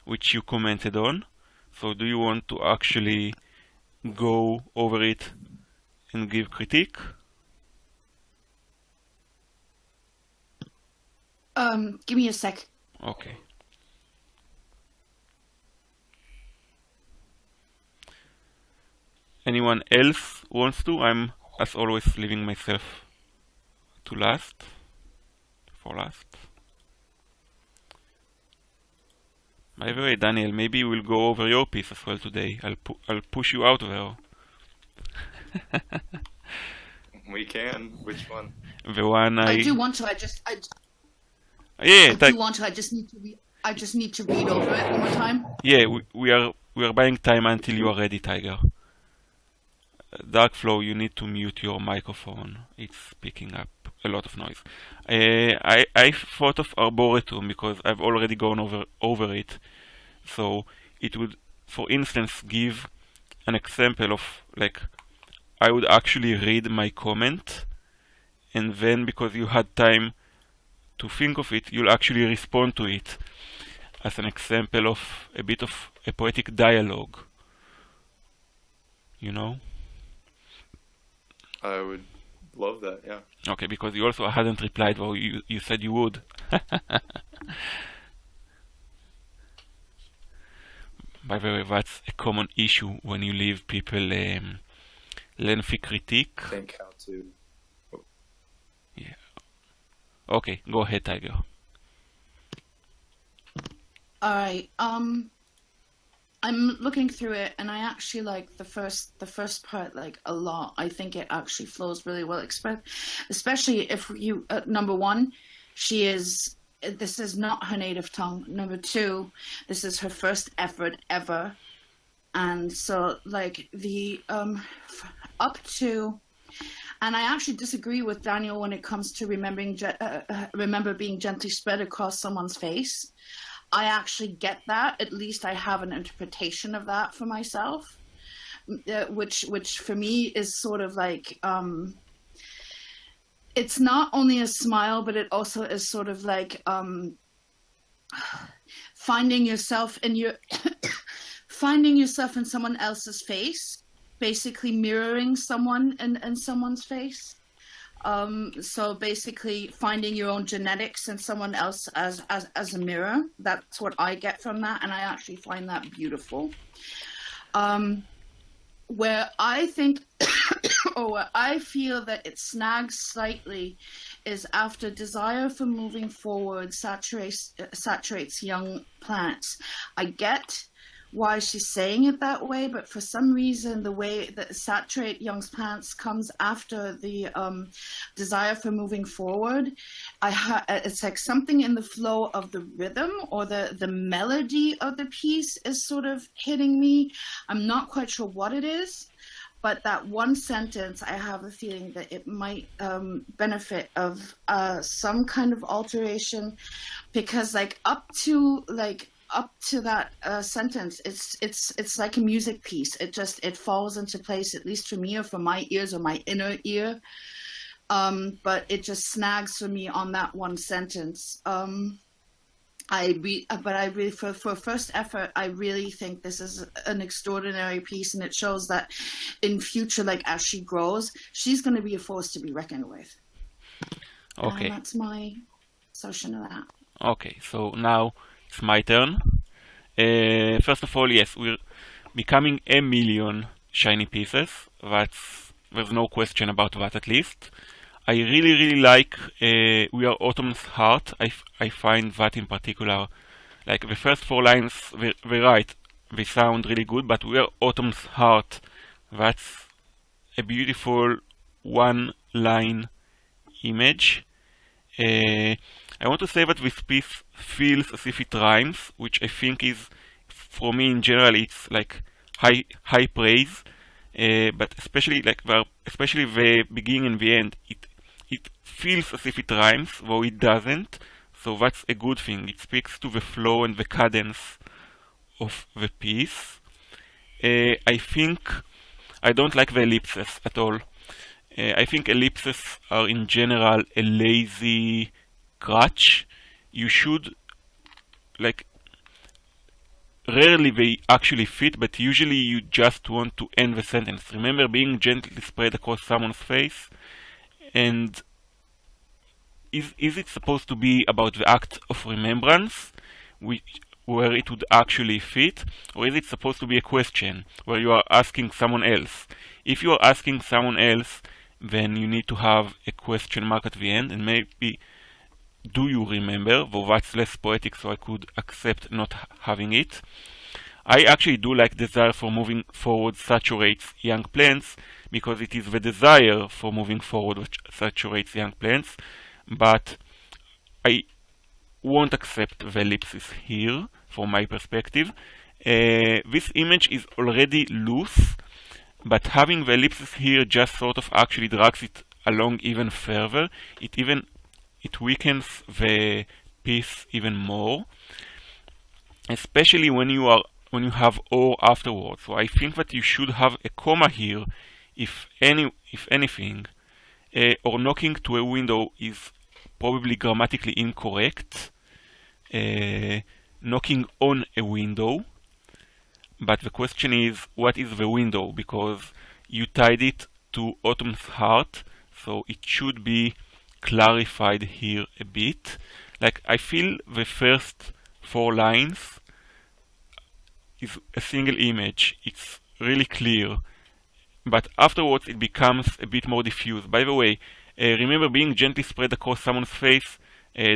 which you commented on. So do you want to actually go over it and give critique? Give me a sec. Okay. Anyone else wants to? I'm, as always, leaving myself to last. For last. By the way, Daniel, maybe we'll go over your piece as well today. I'll push you out there. We can. Which one? The one I do want to. yeah, I do want to. I just need to read. I just need to read over it one more time. yeah, we are buying time until you are ready, Tiger. Darkflow, you need to mute your microphone. It's picking up a lot of noise. I thought of Arboretum because I've already gone over it. So it would, for instance, give an example of like I would actually read my comment, and then because you had time to think of it, you'll actually respond to it as an example of a bit of a poetic dialogue. You know? I would love that. Yeah. Okay, because you also hadn't replied, well, you said you would. By the way, that's a common issue when you leave people lengthy critique. Think how to. Yeah. Okay, go ahead, Tiger. All right. I'm looking through it, and I actually like the first part like a lot. I think it actually flows really well, especially if you number one, this is not her native tongue. Number two, this is her first effort ever, and so like the up to. And I actually disagree with Daniel when it comes to remember being gently spread across someone's face. I actually get that. At least I have an interpretation of that for myself, which for me is sort of like it's not only a smile, but it also is sort of like finding yourself in someone else's face, basically mirroring someone in someone's face. So basically finding your own genetics in someone else as a mirror. That's what I get from that, and I actually find that beautiful. Where I think or what I feel that it snags slightly is after desire for moving forward saturates young plants. I get why she's saying it that way, but for some reason the way that saturate young plants comes after the desire for moving forward. It's like something in the flow of the rhythm or the melody of the piece is sort of hitting me. I'm not quite sure what it is, but that one sentence, I have a feeling that it might benefit of some kind of alteration, because like up to that sentence, it's like a music piece. It falls into place, at least for me, or for my ears or my inner ear. But it just snags for me on that one sentence. For first effort, I really think this is an extraordinary piece, and it shows that in future, like as she grows, she's going to be a force to be reckoned with. Okay. And that's my assertion of that. Okay, so now it's my turn. First of all, yes, we're becoming 1 million shiny pieces. There's no question about that, at least. I really like We Are Autumn's Heart. I find that in particular, like the first 4 lines, they're right, they sound really good, but We Are Autumn's Heart, that's a beautiful one-line image. I want to say that this piece feels as if it rhymes, which I think is, for me in general, it's like high praise. But especially the beginning and the end, it feels as if it rhymes, though it doesn't. So that's a good thing. It speaks to the flow and the cadence of the piece. I think I don't like the ellipses at all. I think ellipses are in general a lazy crutch. You should, like, rarely they actually fit, but usually you just want to end the sentence. Remember being gently spread across someone's face? And is it supposed to be about the act of remembrance, where it would actually fit? Or is it supposed to be a question, where you are asking someone else? If you are asking someone else, then you need to have a question mark at the end, and maybe do you remember, though that's less poetic, so I could accept not having it. I actually do like desire for moving forward saturates young plants, because it is the desire for moving forward which saturates young plants, but I won't accept the ellipsis here from my perspective. This image is already loose, but having the ellipsis here just sort of actually drags it along even further. It weakens the piece even more, especially when you have or afterwards. So I think that you should have a comma here, if anything, or knocking to a window is probably grammatically incorrect. Knocking on a window, but the question is, what is the window? Because you tied it to Autumn's Heart, so it should be clarified here a bit. Like, I feel the first 4 lines is a single image. It's really clear, but afterwards it becomes a bit more diffuse. By the way, remember being gently spread across someone's face?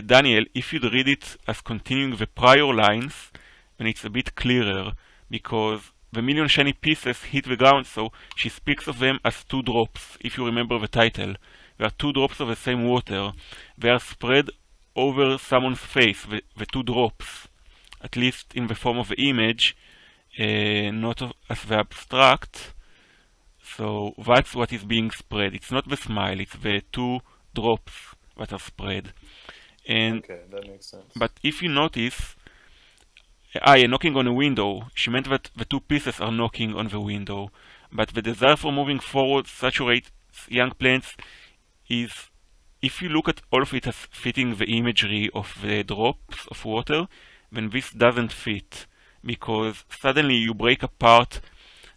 Daniel, if you'd read it as continuing the prior lines, then it's a bit clearer, because the million shiny pieces hit the ground, so she speaks of them as 2 drops, if you remember the title. There are 2 drops of the same water. They are spread over someone's face, the 2 drops, at least in the form of the image, not as the abstract. So that's what is being spread. It's not the smile, it's the 2 drops that are spread. And okay, that makes sense. but if you notice, knocking on a window, she meant that the 2 pieces are knocking on the window. But the desire for moving forward saturates young plants is, if you look at all of it as fitting the imagery of the drops of water, then this doesn't fit, because suddenly you break apart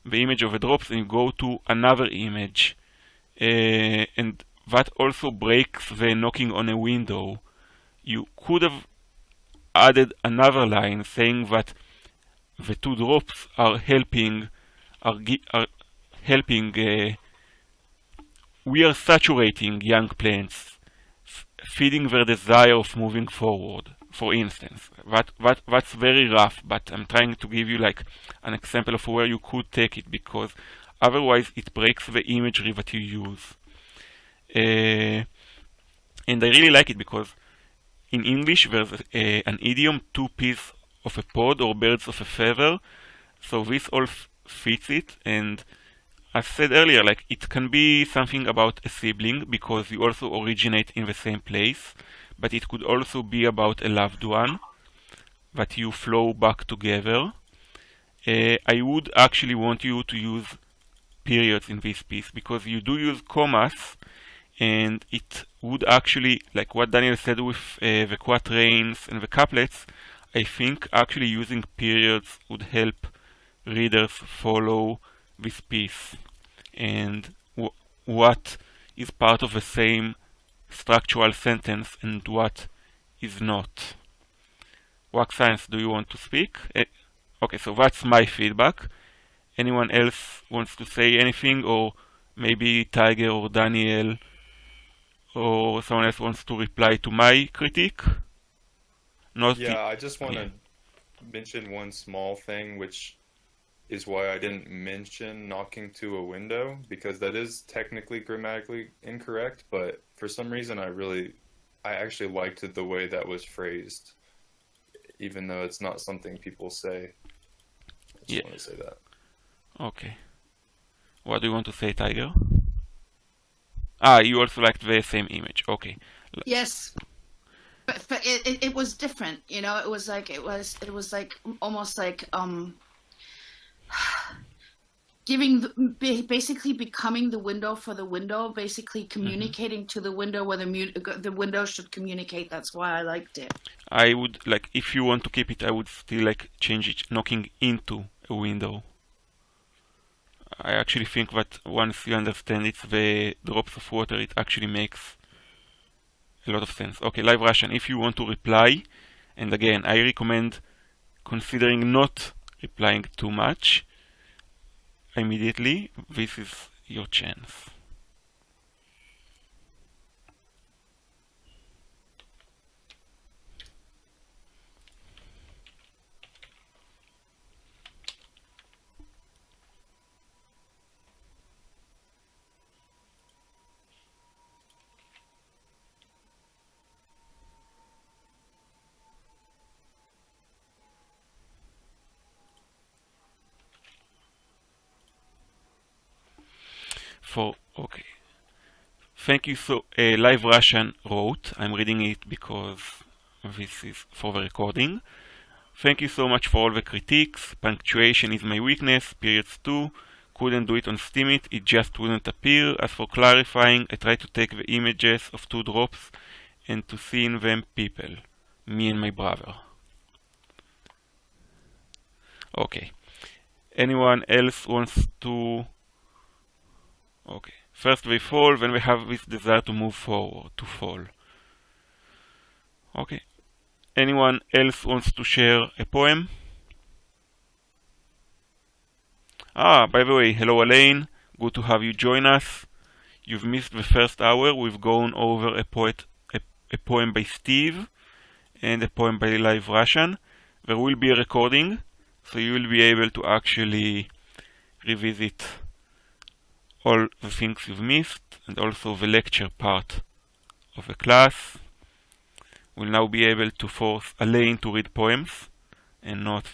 the image of the drops and you go to another image, and that also breaks the knocking on a window. You could have added another line saying that the 2 drops are helping we are saturating young plants, feeding their desire of moving forward. For instance, that's very rough, but I'm trying to give you like an example of where you could take it, because otherwise it breaks the imagery that you use. And I really like it because in English there's an idiom, two peas of a pod or birds of a feather, so this all fits it. And as said earlier, like it can be something about a sibling because you also originate in the same place, but it could also be about a loved one that you flow back together. I would actually want you to use periods in this piece because you do use commas, and it would actually, like what Daniel said with the quatrains and the couplets, I think actually using periods would help readers follow this piece and what is part of the same structural sentence and what is not. Wax Science, do you want to speak? Okay, so that's my feedback. Anyone else wants to say anything, or maybe Tiger or Daniel or someone else wants to reply to my critique? Yeah, I just want to mention one small thing, which is why I didn't mention knocking to a window, because that is technically grammatically incorrect, but for some reason I actually liked the way that was phrased, even though it's not something people say. I just want to say that. Okay. What do you want to say, Tiger? You also liked the same image. Okay. Yes, but it was different. You know, it was like almost like basically becoming the window for the window, basically communicating to the window where the window should communicate. That's why I liked it. I would like, if you want to keep it, I would still like change it, knocking into a window. I actually think that once you understand it's the drops of water, it actually makes a lot of sense. Okay, Live Russian, if you want to reply, and again, I recommend considering not replying too much immediately. This is your chance. Okay. Thank you. So Live Russian wrote, I'm reading it because this is for the recording. Thank you so much for all the critiques. Punctuation is my weakness. Periods too. Couldn't do it on Steemit. It just wouldn't appear. As for clarifying, I tried to take the images of two drops and to see in them people. Me and my brother. Okay. Anyone else wants to... Okay. First we fall, then we have this desire to move forward, to fall. Okay. Anyone else wants to share a poem? By the way, hello Elaine. Good to have you join us. You've missed the first hour. We've gone over a poem by Steve and a poem by Live Russian. There will be a recording, so you will be able to actually revisit all the things you've missed, and also the lecture part of the class. We'll now be able to force Elaine to read poems, and not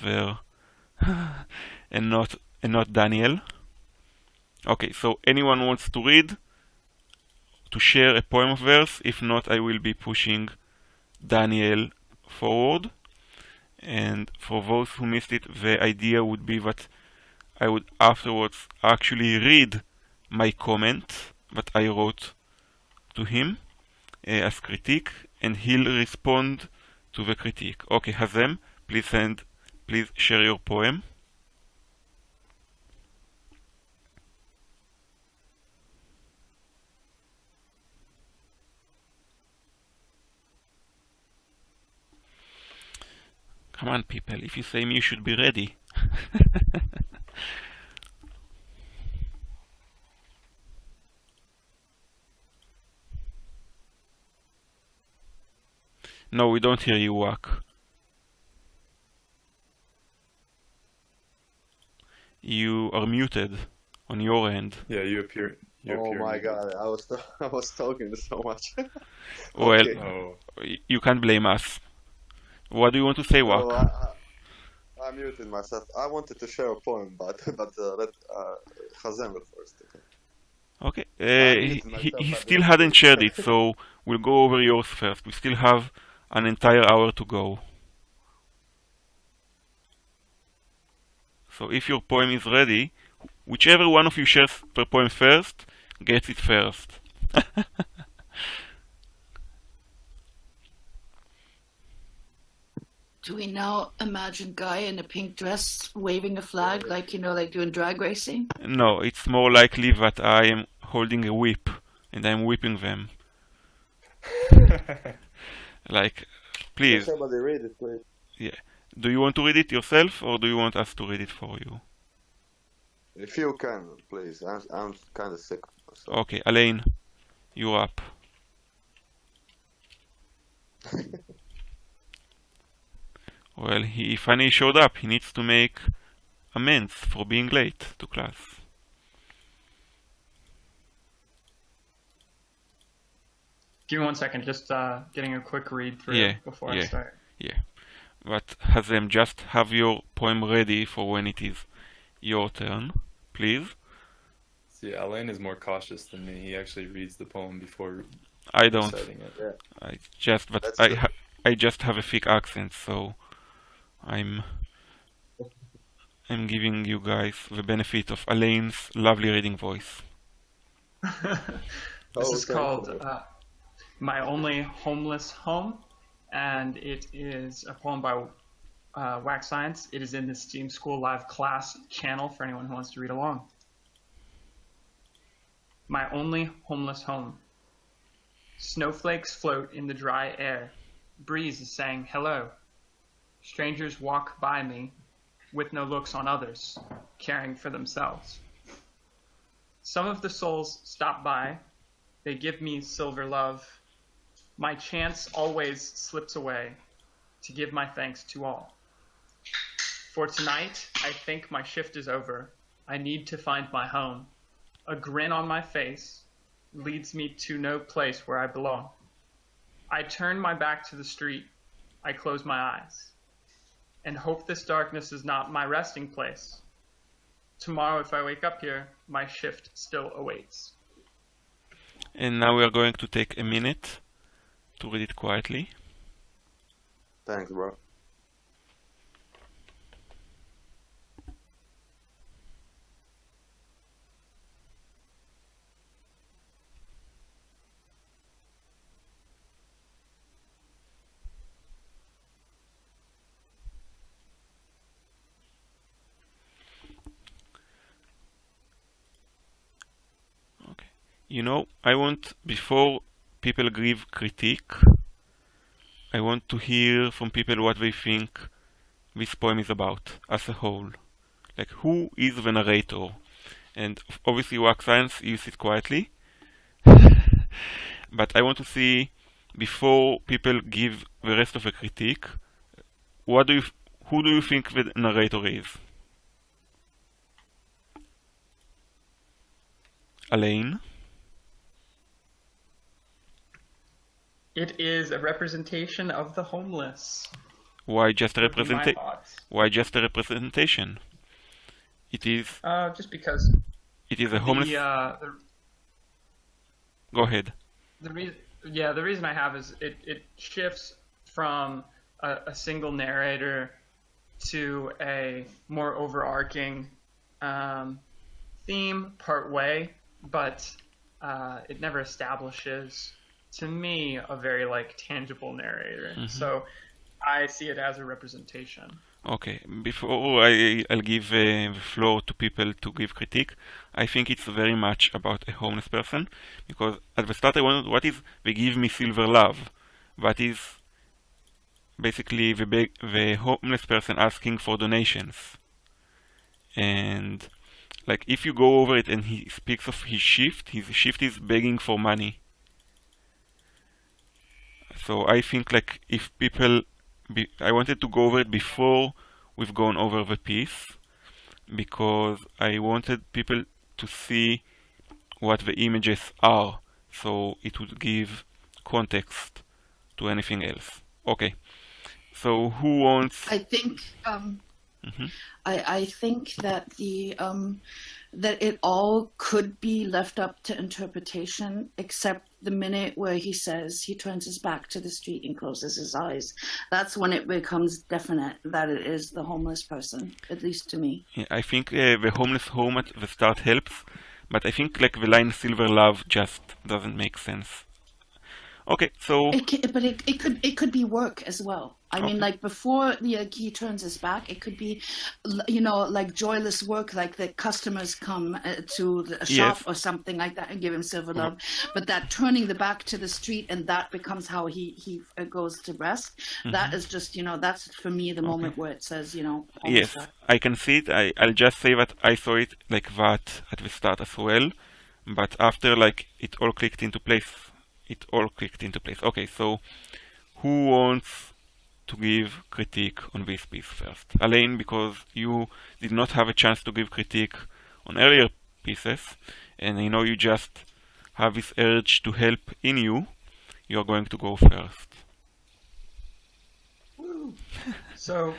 and not Daniel. Okay, so anyone wants to read, to share a poem of theirs? If not, I will be pushing Daniel forward. And for those who missed it, the idea would be that I would afterwards actually read my comment that I wrote to him as critique, and he'll respond to the critique. Okay, Hazem, please share your poem. Come on, people, if you say me, you should be ready. No, we don't hear you, Wack. You are muted on your end. Yeah, you appear. Oh my god, I was talking so much. Well, Okay. Oh, you can't blame us. What do you want to say, Wack? So I muted myself. I wanted to share a poem, but let Hazem go first. Okay. Okay. muted myself, He but still then- hadn't shared it, so we'll go over yours first. We still have an entire hour to go. So if your poem is ready, whichever one of you shares the poem first, gets it first. Do we now imagine Guy in a pink dress waving a flag, like, you know, like doing drag racing? No, it's more likely that I am holding a whip and I'm whipping them. Like, please, Somebody read it, please. do you want to read it yourself or do you want us to read it for you? If you can, please. I'm kind of sick. So. Okay, Elaine, you're up. Well, he finally showed up. He needs to make amends for being late to class. Give me 1 second, just getting a quick read through Yeah, before I yeah. start. But Hazem, just have your poem ready for when it is your turn, please. see, Alain is more cautious than me. He actually reads the poem before I don't. reciting it. I just, but That's I good. I just have a thick accent, so I'm giving you guys the benefit of Elaine's lovely reading voice. This is thank called you. My Only Homeless Home, and it is a poem by Wax Science. It is in the Steemitschool live class channel for anyone who wants to read along. My only homeless home. Snowflakes float in the dry air. Breeze is saying hello. Strangers walk by me with no looks on others, caring for themselves. Some of the souls stop by. They give me silver love. My chance always slips away to give my thanks to all. For tonight, I think my shift is over. I need to find my home. A grin on my face leads me to no place where I belong. I turn my back to the street. I close my eyes and hope this darkness is not my resting place. Tomorrow, if I wake up here, my shift still awaits. And now we are going to take a minute to read it quietly. Thanks, bro. You know, I want, before people give critique, I want to hear from people what they think this poem is about as a whole. Like, who is the narrator? And obviously, Wax Science used it quietly. But I want to see, before people give the rest of the critique, who do you think the narrator is? Elaine? It is a representation of the homeless. Why just a Would be my representation? thoughts. Why just a representation? It is Just because a homeless. Go ahead. the reason I have is it shifts from a single narrator to a more overarching theme part way, but it never establishes, to me, a very tangible narrator. So I see it as a representation. Okay, before I'll give the floor to people to give critique, I think it's very much about a homeless person, because at the start I wondered what is they give me silver love. That is basically the homeless person asking for donations. And if you go over it and he speaks of his shift is begging for money. So I think like if people, I wanted to go over it before we've gone over the piece, because I wanted people to see what the images are, so it would give context to anything else. Okay, so who wants? I think Mhm. I think that that it all could be left up to interpretation, except the minute where he says he turns his back to the street and closes his eyes. That's when it becomes definite that it is the homeless person, at least to me. Yeah, I think the homeless home at the start helps, but I think like the line "silver love" just doesn't make sense. Okay, so It could be work as well. I mean, Okay. like before he turns his back, it could be, like joyless work, like the customers come to the shop Yes. or something like that and give him silver Uh-huh. love. But that turning the back to the street and that becomes how he goes to rest. That is just, that's for me the moment where it says, homeless Yes, guy. I can see it. I'll just say that I saw it like that at the start as well, but after like it all clicked into place. Okay, so who wants to give critique on this piece first? Alain, because you did not have a chance to give critique on earlier pieces, and I know you just have this urge to help in you. You're going to go first. So,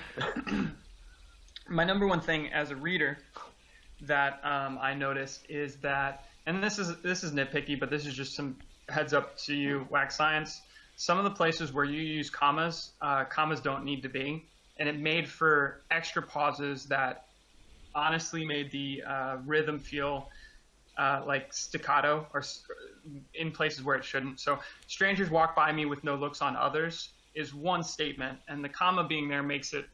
my number one thing as a reader that I noticed is that, and this is nitpicky, but this is just some heads up to you, Wax Science. Some of the places where you use commas, commas don't need to be, and it made for extra pauses that honestly made the rhythm feel like staccato or in places where it shouldn't. So, strangers walk by me with no looks on others is one statement, and the comma being there makes it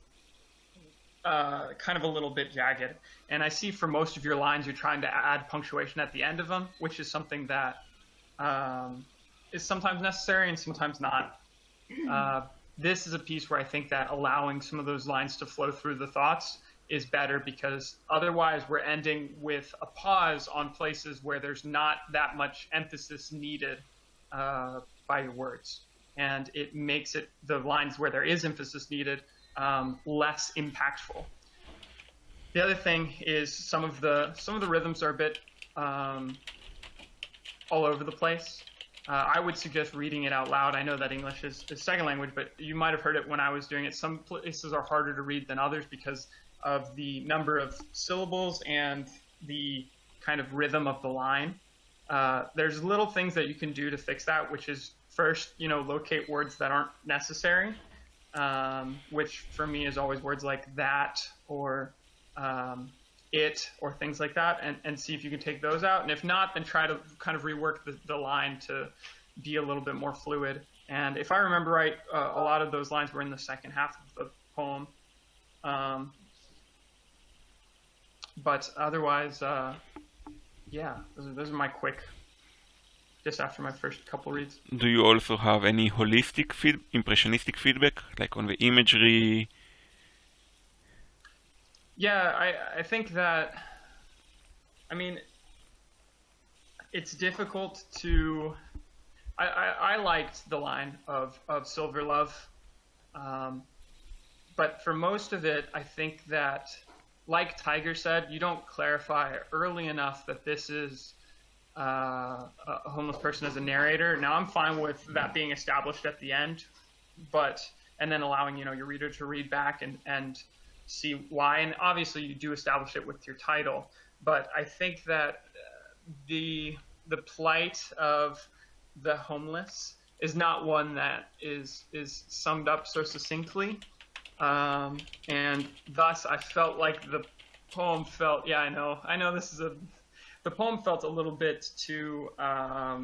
kind of a little bit jagged. And I see for most of your lines, you're trying to add punctuation at the end of them, which is something that is sometimes necessary and sometimes not. This is a piece where I think that allowing some of those lines to flow through the thoughts is better, because otherwise we're ending with a pause on places where there's not that much emphasis needed by your words. And it makes it, the lines where there is emphasis needed, less impactful. The other thing is some of the rhythms are a bit all over the place. I would suggest reading it out loud. I know that English is second language, but you might have heard it when I was doing it. Some places are harder to read than others because of the number of syllables and the kind of rhythm of the line. There's little things that you can do to fix that, which is first, locate words that aren't necessary, which for me is always words like that or it or things like that, and see if you can take those out. And if not, then try to kind of rework the line to be a little bit more fluid. And if I remember right, a lot of those lines were in the second half of the poem. But otherwise, yeah, those are my quick, just after my first couple reads. Do you also have any holistic impressionistic feedback, like on the imagery? Yeah, I think that, I mean, it's difficult to, I liked the line of Silver Love, but for most of it, I think that, like Tiger said, you don't clarify early enough that this is a homeless person as a narrator. Now, I'm fine with that being established at the end, and then allowing, your reader to read back and see why. And obviously you do establish it with your title, but I think that the plight of the homeless is not one that is summed up so succinctly, and thus I felt like the poem felt, I know the poem felt a little bit too I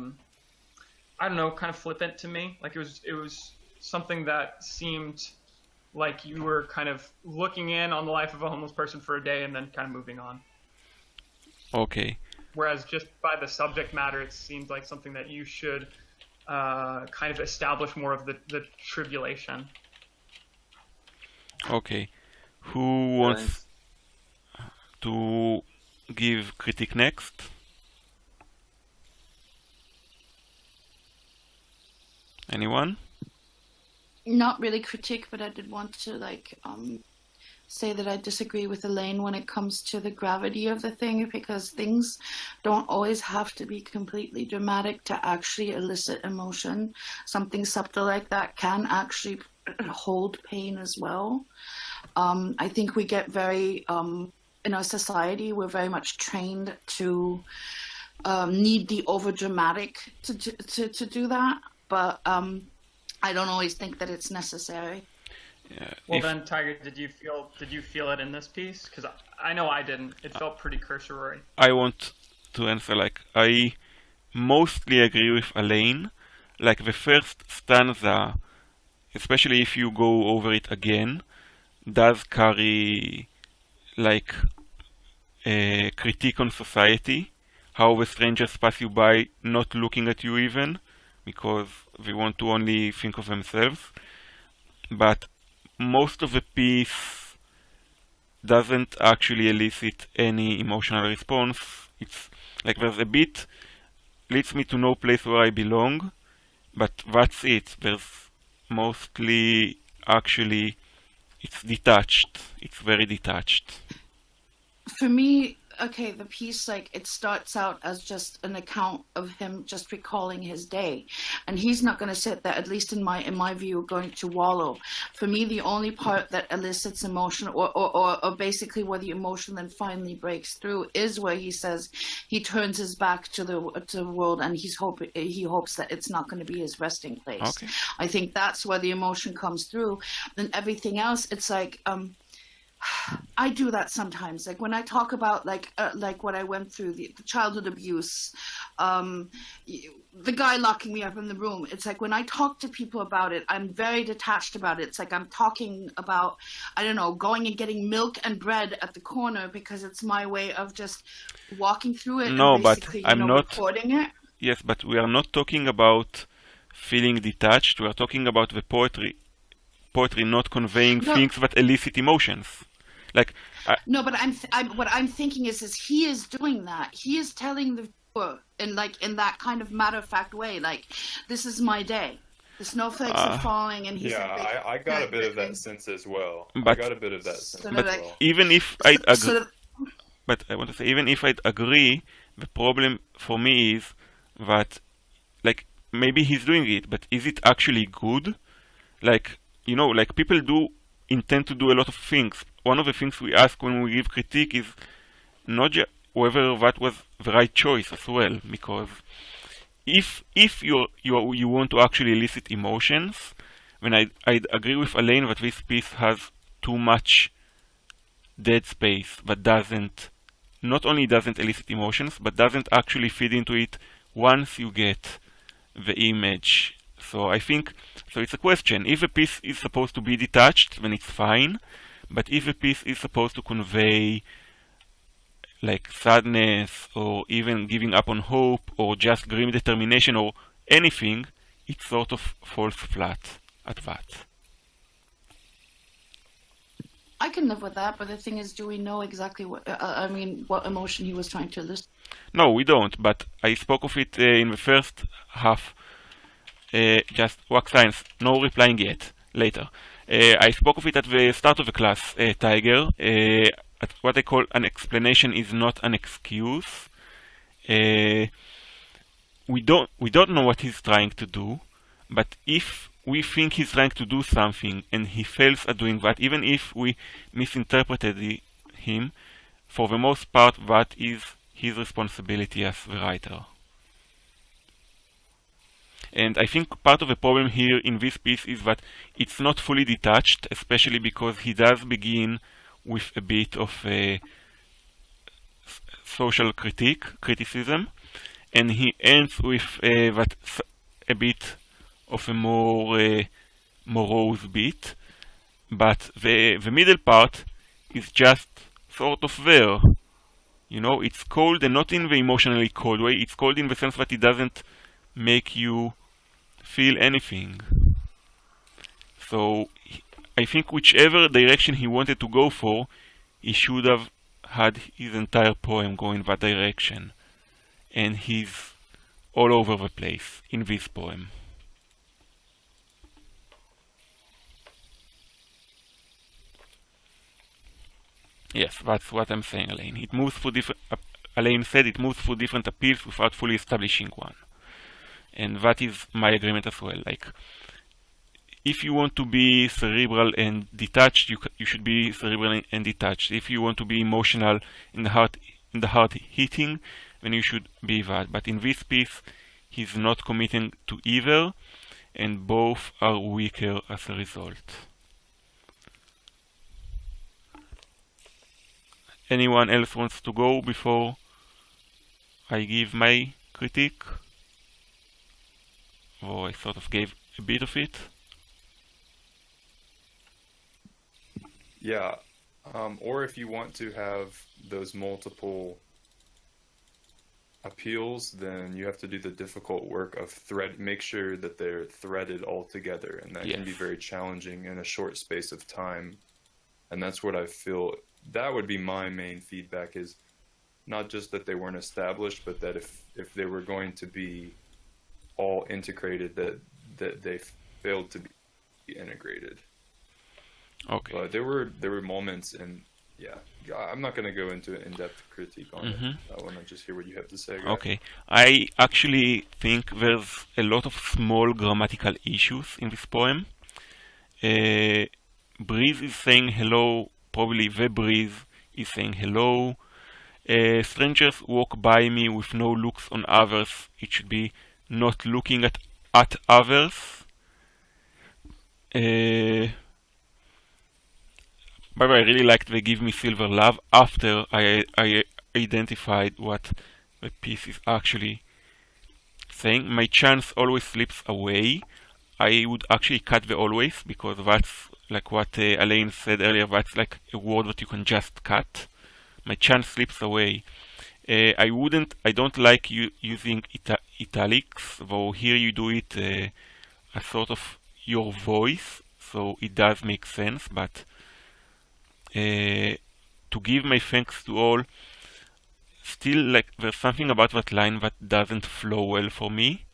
don't know, kind of flippant to me. Like it was something that seemed like you were kind of looking in on the life of a homeless person for a day and then kind of moving on. Okay. Whereas just by the subject matter, it seems like something that you should kind of establish more of the tribulation. Okay. Who wants to give critique next? Anyone? not really critique, but I did want to say that I disagree with Elaine when it comes to the gravity of the thing, because things don't always have to be completely dramatic to actually elicit emotion. Something subtle like that can actually hold pain as well. I think we get very, in our society, we're very much trained to need the overdramatic to do that, but I don't always think that it's necessary. Yeah, Well then, Tiger, did you feel it in this piece? Because I know I didn't. It felt pretty cursory. I want to answer, like, I mostly agree with Elaine. Like, the first stanza, especially if you go over it again, does carry, like, a critique on society, how the strangers pass you by not looking at you even, because they want to only think of themselves. But most of the piece doesn't actually elicit any emotional response. It's like there's a bit leads me to no place where I belong, but that's it. There's mostly actually it's detached. It's very detached. For me, okay, the piece, like, it starts out as just an account of him just recalling his day, and he's not going to sit there, at least in my view, going to wallow. For me, the only part that elicits emotion, or basically where the emotion then finally breaks through, is where he says he turns his back to the world, and he hopes that it's not going to be his resting place. Okay. I think that's where the emotion comes through. Then everything else, it's like, I do that sometimes. Like when I talk about like what I went through, the childhood abuse, the guy locking me up in the room. It's like when I talk to people about it, I'm very detached about it. It's like I'm talking about, I don't know, going and getting milk and bread at the corner because it's my way of just walking through it. No, and but basically, I'm not recording it. Yes, but we are not talking about feeling detached. We are talking about the poetry not conveying things that elicit emotions. Like no, but what I'm thinking is he is doing that. He is telling the viewer in that kind of matter-of-fact way, like, this is my day. The snowflakes are falling, and he's I got a bit of that sense as well. But, I got a bit of that sense as but well. even if I'd agree, but I want to say, even if I'd agree, the problem for me is that, like, maybe he's doing it, but is it actually good? Like, you know, like, people do intend to do a lot of things. One of the things we ask when we give critique is not just whether that was the right choice as well, because if you want to actually elicit emotions, then I'd agree with Elaine that this piece has too much dead space that not only doesn't elicit emotions, but doesn't actually feed into it once you get the image. So I think, so it's a question. If a piece is supposed to be detached, then it's fine. But if a piece is supposed to convey, like, sadness, or even giving up on hope, or just grim determination, or anything, it sort of falls flat at that. I can live with that, but the thing is, do we know exactly what emotion he was trying to elicit? No, we don't, but I spoke of it in the first half. Just wax science, no replying yet, later. I spoke of it at the start of the class, Tiger. At what I call an explanation is not an excuse. We don't know what he's trying to do, but if we think he's trying to do something and he fails at doing that, even if we misinterpreted him, for the most part that is his responsibility as the writer. And I think part of the problem here in this piece is that it's not fully detached, especially because he does begin with a bit of a social criticism, and he ends with a bit of a more morose bit. But the middle part is just sort of there. You know, it's cold, and not in the emotionally cold way. It's cold in the sense that it doesn't make you feel anything. So I think whichever direction he wanted to go for, he should have had his entire poem go in that direction, and he's all over the place in this poem. Yes, that's what I'm saying, Elaine. It moves through different. Elaine said it moves through different appeals without fully establishing one, and that is my agreement as well. Like, if you want to be cerebral and detached, you should be cerebral and detached. If you want to be emotional in the heart hitting, then you should be that. But in this piece, he's not committing to either, and both are weaker as a result. Anyone else wants to go before I give my critique? Or I sort of gave a bit of it. Yeah, or if you want to have those multiple appeals, then you have to do the difficult work of make sure that they're threaded all together, and that can be Yes. very challenging in a short space of time. And that's what I feel, that would be my main feedback, is not just that they weren't established, but that if they were going to be all integrated, that they failed to be integrated. Okay. But there were moments, and yeah, I'm not going to go into an in-depth critique on it. I want to just hear what you have to say, guys. Okay. I actually think there's a lot of small grammatical issues in this poem. Breeze is saying hello, probably the breeze is saying hello. Strangers walk by me with no looks on others. It should be not looking at others. By the way, I really liked the Give Me Silver Love after I identified what the piece is actually saying. My chance always slips away. I would actually cut the always, because that's like what Elaine said earlier, that's like a word that you can just cut. My chance slips away. I don't like using italics, though here you do it as sort of your voice, so it does make sense, but to give my thanks to all, still, like, there's something about that line that doesn't flow well for me.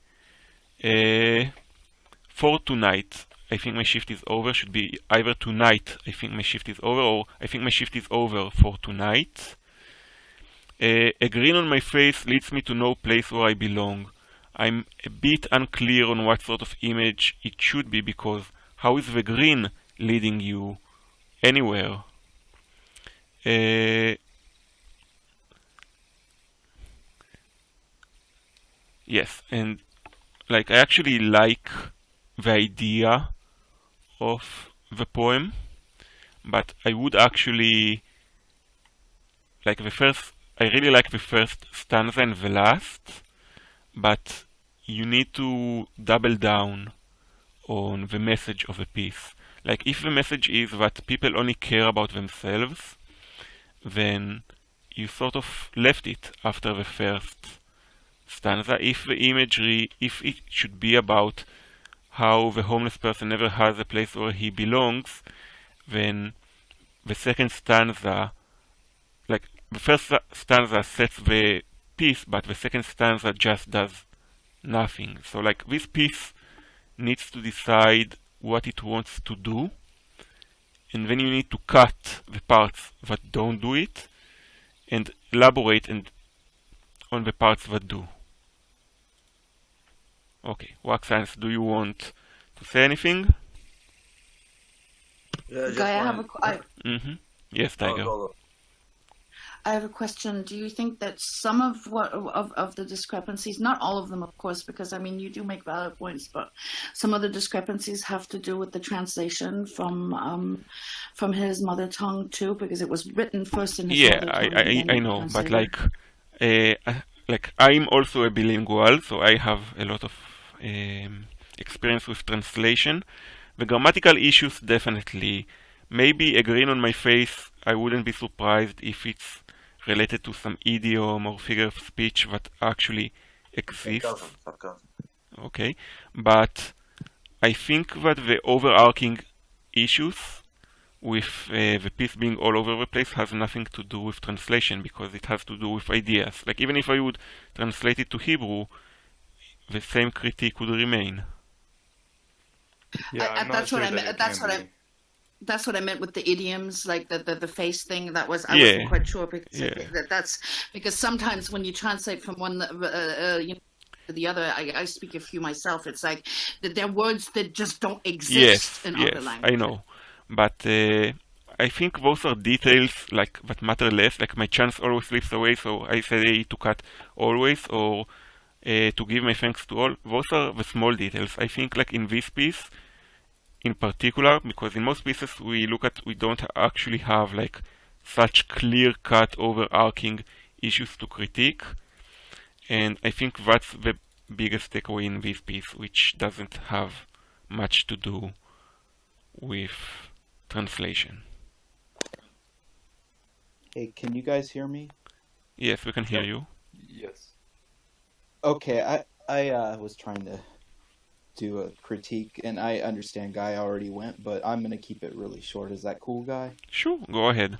For tonight, I think my shift is over, should be either tonight, I think my shift is over, or I think my shift is over for tonight. A grin on my face leads me to no place where I belong. I'm a bit unclear on what sort of image it should be, because how is the grin leading you anywhere? Yes, and like, I actually like the idea of the poem, but I would actually like I really like the first stanza and the last, but you need to double down on the message of the piece. Like, if the message is that people only care about themselves, then you sort of left it after the first stanza. If the imagery, if it should be about how the homeless person never has a place where he belongs, then the second stanza, like, the first stanza sets the piece, but the second stanza just does nothing. So, like, this piece needs to decide what it wants to do, and then you need to cut the parts that don't do it and elaborate on the parts that do. Okay, Wax Science, do you want to say anything? Yeah, just Guy, I have one. Yes, Tiger. Go. I have a question. Do you think that some of the discrepancies, not all of them, of course, because I mean you do make valid points, but some of the discrepancies have to do with the translation from his mother tongue too, because it was written first in his mother tongue. and I then know, but translated. like I'm also a bilingual, so I have a lot of experience with translation. The grammatical issues, definitely. Maybe a grin on my face, I wouldn't be surprised if it's related to some idiom or figure of speech that actually exists. Sarcasm. Okay, but I think that the overarching issues with the piece being all over the place has nothing to do with translation, because it has to do with ideas. Like, even if I would translate it to Hebrew, the same critique would remain. Yeah, I'm not that's sure what I that meant. it That's can what be. that's what I meant with the idioms, like the face thing. That was I Yeah. wasn't quite sure because Yeah. that's because sometimes when you translate from one to the other, I speak a few myself. It's like that there are words that just don't exist in other Yes, languages. I know, but I think those are details like that matter less. Like my chance always slips away, so I say to cut always or to give my thanks to all. Those are the small details. I think like in this piece, in particular, because in most pieces we don't actually have like such clear-cut, overarching issues to critique, and I think that's the biggest takeaway in this piece, which doesn't have much to do with translation. Hey, can you guys hear me? Yes, we can hear you. Yes. Okay, I was trying to do a critique, and I understand Guy already went, but I'm gonna keep it really short. Is that cool, Guy? Sure, go ahead.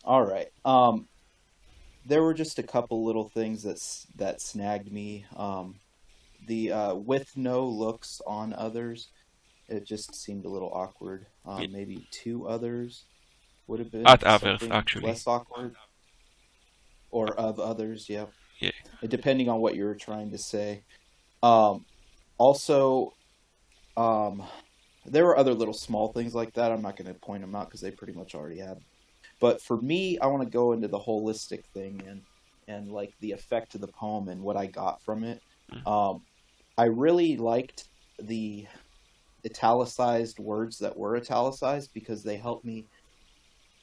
All right. There were just a couple little things that snagged me. The with no looks on others, it just seemed a little awkward. Maybe two others would have been At others, something actually. less awkward, or of others. Yep. Yeah. Depending on what you were trying to say. Also, there were other little small things like that. I'm not going to point them out because they pretty much already have. But for me, I want to go into the holistic thing and like the effect of the poem and what I got from it. I really liked the italicized words that were italicized because they helped me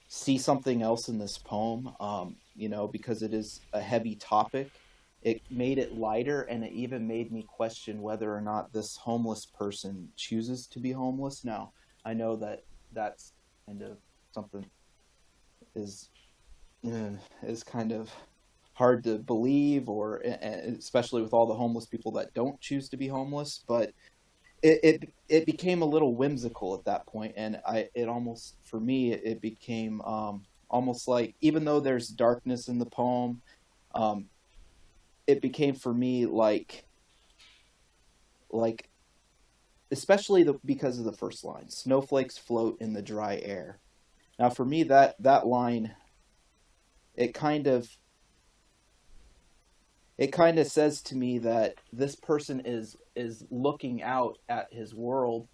see something else in this poem. Because it is a heavy topic. It made it lighter, and it even made me question whether or not this homeless person chooses to be homeless. Now, I know that that's kind of something is kind of hard to believe, or especially with all the homeless people that don't choose to be homeless. But it became a little whimsical at that point, and for me it became almost like, even though there's darkness in the poem, it became for me like especially because of the first line, snowflakes float in the dry air. Now for me that line, it kind of says to me that this person is looking out at his world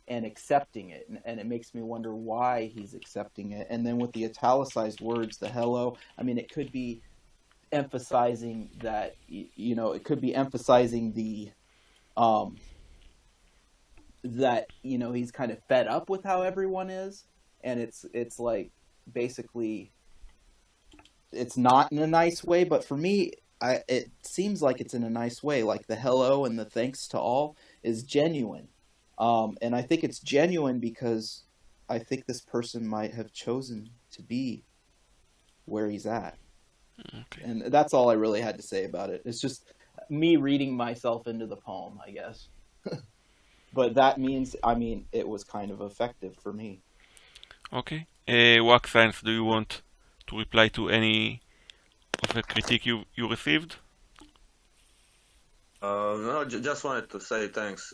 and accepting it, and it makes me wonder why he's accepting it. And then with the italicized words, the hello, I mean, it could be emphasizing that, it could be emphasizing the that he's kind of fed up with how everyone is, and it's like basically it's not in a nice way, but for me it seems like it's in a nice way, like the hello and the thanks to all is genuine. And I think it's genuine because I think this person might have chosen to be where he's at. Okay. And that's all I really had to say about it. It's just me reading myself into the poem, I guess. But that means, it was kind of effective for me. Okay. Wax Science, do you want to reply to any of the critique you received? No, just wanted to say thanks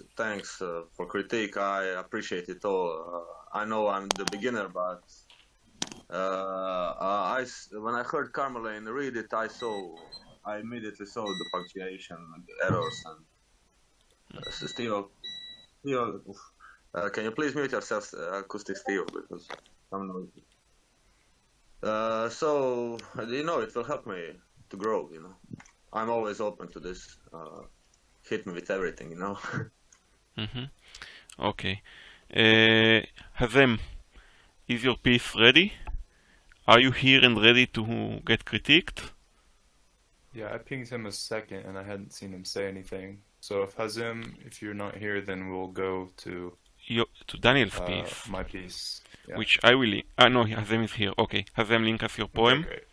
for critique. I appreciate it all. I know I'm the beginner, but when I heard Carmeline read it, I immediately saw the punctuation and the errors. And Steve, can you please mute yourself, acoustic Steve, because I'm noisy. So it will help me to grow. I'm always open to this. Hit me with everything, Okay. Hazem, is your piece ready? Are you here and ready to get critiqued? Yeah, I pinged him a second and I hadn't seen him say anything. So if you're not here, then we'll go to Daniel's piece, my piece. Yeah. which I will. No, Hazem is here. Okay, Hazem, link us your poem. Okay, great.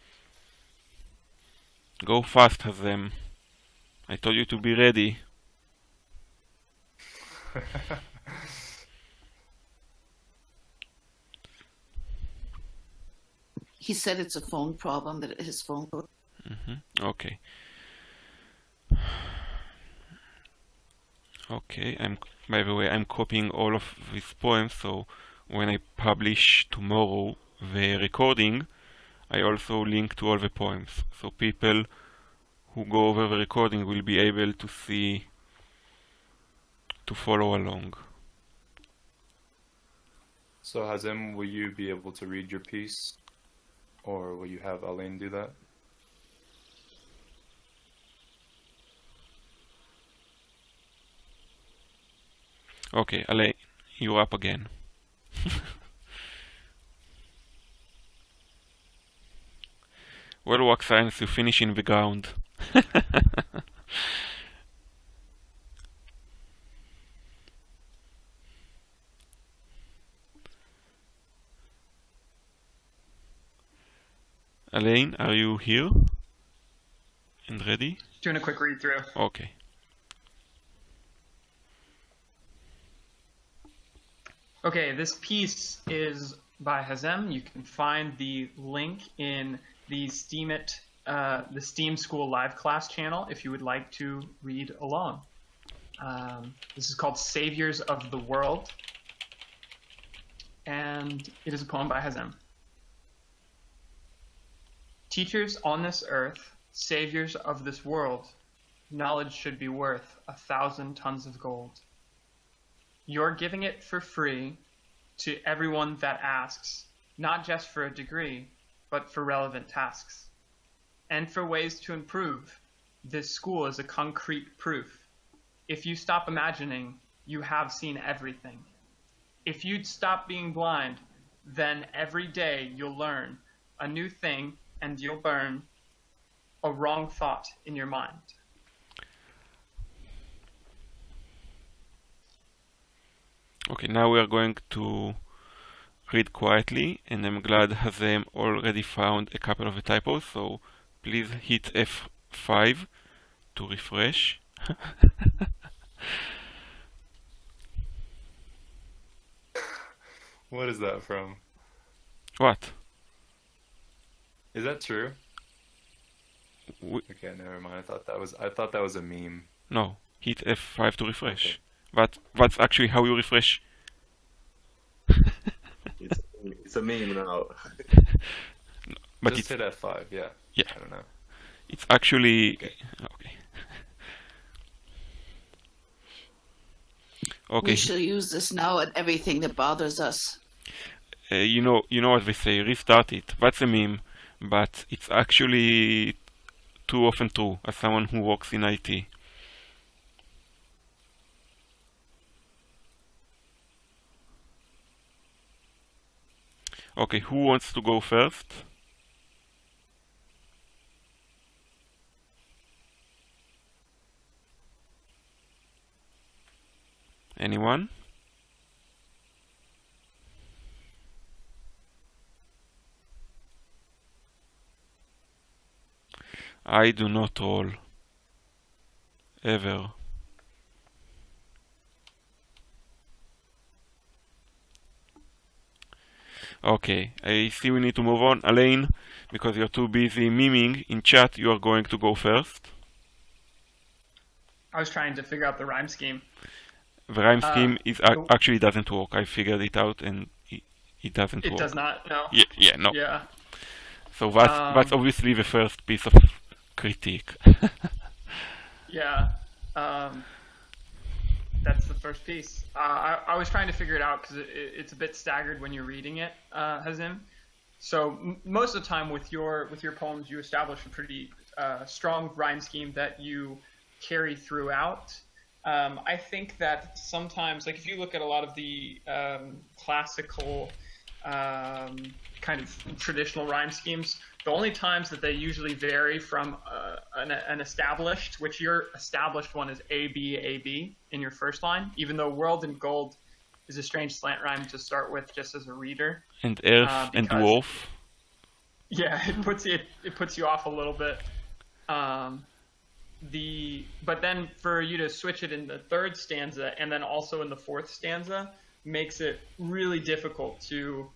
Go fast, Hazem. I told you to be ready. He said it's a phone problem, that his phone goes. Okay. Okay, by the way, I'm copying all of these poems, so when I publish tomorrow the recording, I also link to all the poems. So people who go over the recording will be able to see, to follow along. So Hazem, will you be able to read your piece, or will you have Alain do that? Okay, Alain, you're up again. Well, Wax Science, you finish in the ground. Alain, are you here and ready? Doing a quick read through. Okay. Okay, this piece is by Hazem. You can find the link in the Steemit, the Steemitschool live class channel if you would like to read along. This is called Saviors of the World, and it is a poem by Hazem. Teachers on this earth, saviors of this world, knowledge should be worth 1,000 tons of gold. You're giving it for free to everyone that asks, not just for a degree, but for relevant tasks. And for ways to improve, this school is a concrete proof. If you stop imagining, you have seen everything. If you'd stop being blind, then every day you'll learn a new thing and you'll burn a wrong thought in your mind. Okay, now we are going to read quietly, and I'm glad Hazem already found a couple of the typos, so please hit F5 to refresh. What is that from? What? Is that true? Okay, never mind. I thought that was a meme. No, hit F5 to refresh. Okay. That's actually how you refresh. It's a meme now. But Just hit F5, yeah. Yeah. I don't know. It's actually Okay. okay. We Okay. shall use this now at everything that bothers us. You know what they say. Restart it. That's a meme, but it's actually too often true. As someone who works in IT. Okay, who wants to go first? Anyone? I do not roll. Ever. Okay, I see we need to move on. Alain, because you're too busy miming in chat, you are going to go first. I was trying to figure out the rhyme scheme. The rhyme scheme actually doesn't work. I figured it out and it doesn't work. It does not, no. Yeah, no. Yeah. So that's obviously the first piece of critique. Yeah. That's the first piece. I was trying to figure it out because it's a bit staggered when you're reading it, Hazem. So most of the time with your poems, you establish a pretty strong rhyme scheme that you carry throughout. I think that sometimes, like if you look at a lot of the classical kind of traditional rhyme schemes, the only times that they usually vary from an established, which your established one is A, B, A, B in your first line, even though world and gold is a strange slant rhyme to start with just as a reader. And earth and dwarf. Yeah, it puts you off a little bit. But then for you to switch it in the third stanza and then also in the fourth stanza makes it really difficult to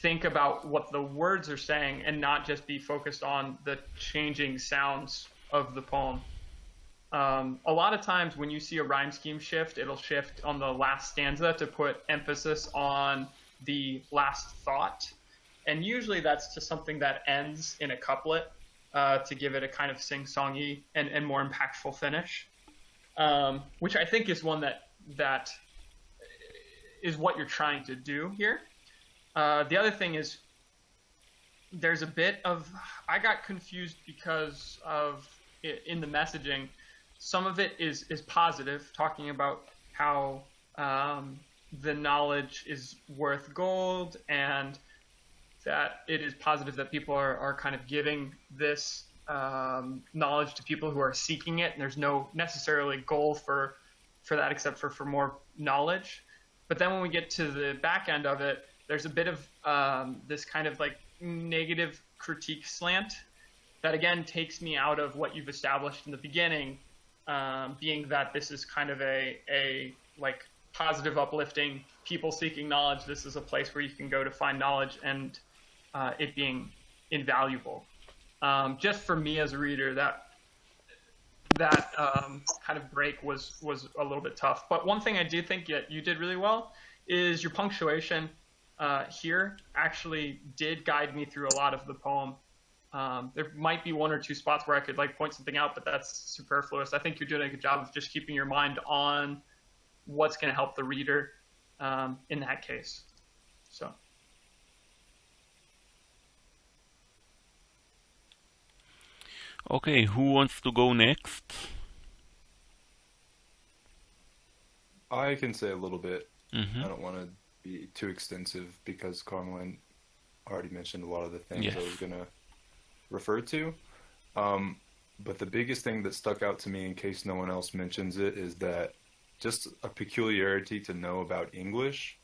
think about what the words are saying and not just be focused on the changing sounds of the poem. A lot of times when you see a rhyme scheme shift, it'll shift on the last stanza to put emphasis on the last thought. And usually that's just something that ends in a couplet to give it a kind of sing-songy and more impactful finish, which I think is one that is what you're trying to do here. The other thing is there's a bit of, I got confused because of, in the messaging, some of it is positive, talking about how the knowledge is worth gold and that it is positive that people are kind of giving this knowledge to people who are seeking it, and there's no necessarily goal for that except for more knowledge. But then when we get to the back end of it, there's a bit of this kind of like negative critique slant that again takes me out of what you've established in the beginning, being that this is kind of a like positive, uplifting, people seeking knowledge. This is a place where you can go to find knowledge, and it being invaluable. Just for me as a reader, that kind of break was a little bit tough. But one thing I do think you did really well is your punctuation here actually did guide me through a lot of the poem. There might be one or two spots where I could like point something out, but that's superfluous. I think you're doing a good job of just keeping your mind on what's going to help the reader in that case. So. Okay, who wants to go next? I can say a little bit. Mm-hmm. I don't want to be too extensive because Carmeline already mentioned a lot of the things Yes. I was going to refer to. But the biggest thing that stuck out to me, in case no one else mentions it, is that just a peculiarity to know about English.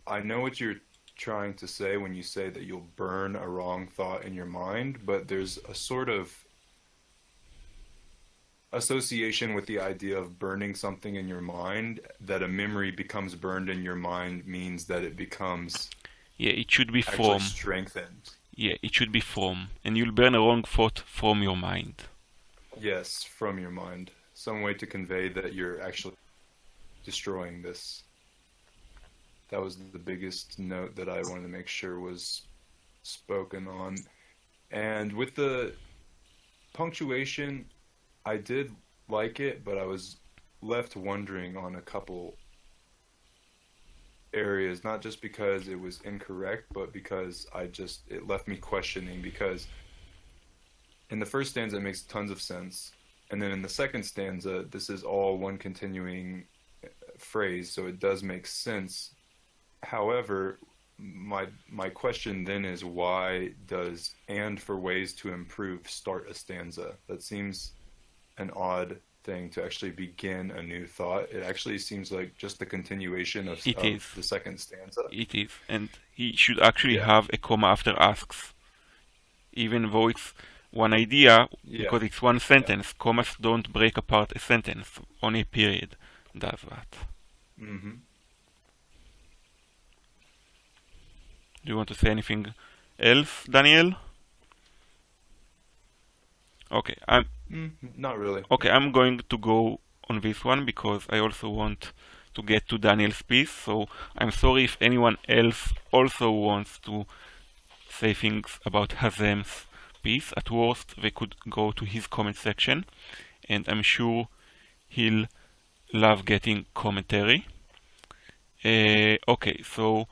I know what you're trying to say when you say that you'll burn a wrong thought in your mind, but there's a sort of association with the idea of burning something in your mind, that a memory becomes burned in your mind means that it becomes It should be actually from. strengthened. It should be from. And you'll burn a wrong thought from your mind. Yes, from your mind. Some way to convey that you're actually destroying this. That was the biggest note that I wanted to make sure was spoken on. And with the punctuation, I did like it, but I was left wondering on a couple areas, not just because it was incorrect, but because it left me questioning, because in the first stanza it makes tons of sense, and then in the second stanza this is all one continuing phrase, so it does make sense. However, my question then is, why does "and for ways to improve" start a stanza? That seems an odd thing to actually begin a new thought. It actually seems like just the continuation of the second stanza. It is, and he should actually have a comma after asks, even though it's one idea, because it's one sentence. Commas don't break apart a sentence, only a period does that. Mm-hmm. Do you want to say anything else, Daniel? Okay, not really. Okay, I'm going to go on this one because I also want to get to Daniel's piece. So I'm sorry if anyone else also wants to say things about Hazem's piece. At worst, they could go to his comment section, and I'm sure he'll love getting commentary. Okay, so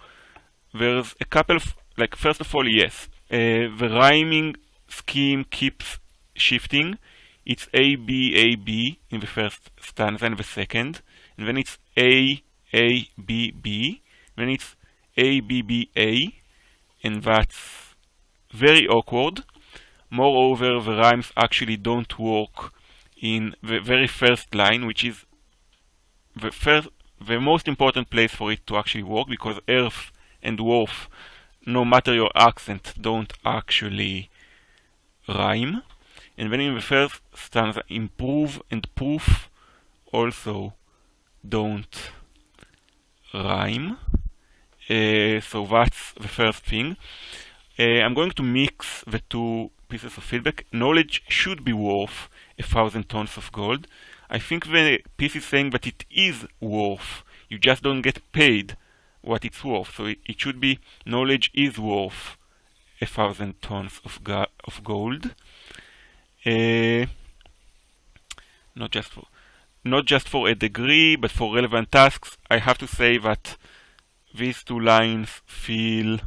there's a couple of, first of all, yes, the rhyming scheme keeps shifting. It's A, B, A, B in the first stanza and the second, and then it's A, A, B, B, then it's A, B, B, A, and that's very awkward. Moreover, the rhymes actually don't work in the very first line, which is the most important place for it to actually work, because earth and wharf, no matter your accent, don't actually rhyme. And then in the first stanza, improve and proof also don't rhyme. So that's the first thing. I'm going to mix the two pieces of feedback. Knowledge should be worth 1,000 tons of gold. I think the piece is saying that it is worth. You just don't get paid what it's worth. So it should be knowledge is worth 1,000 tons of gold. Not just for a degree, but for relevant tasks. I have to say that these two lines feel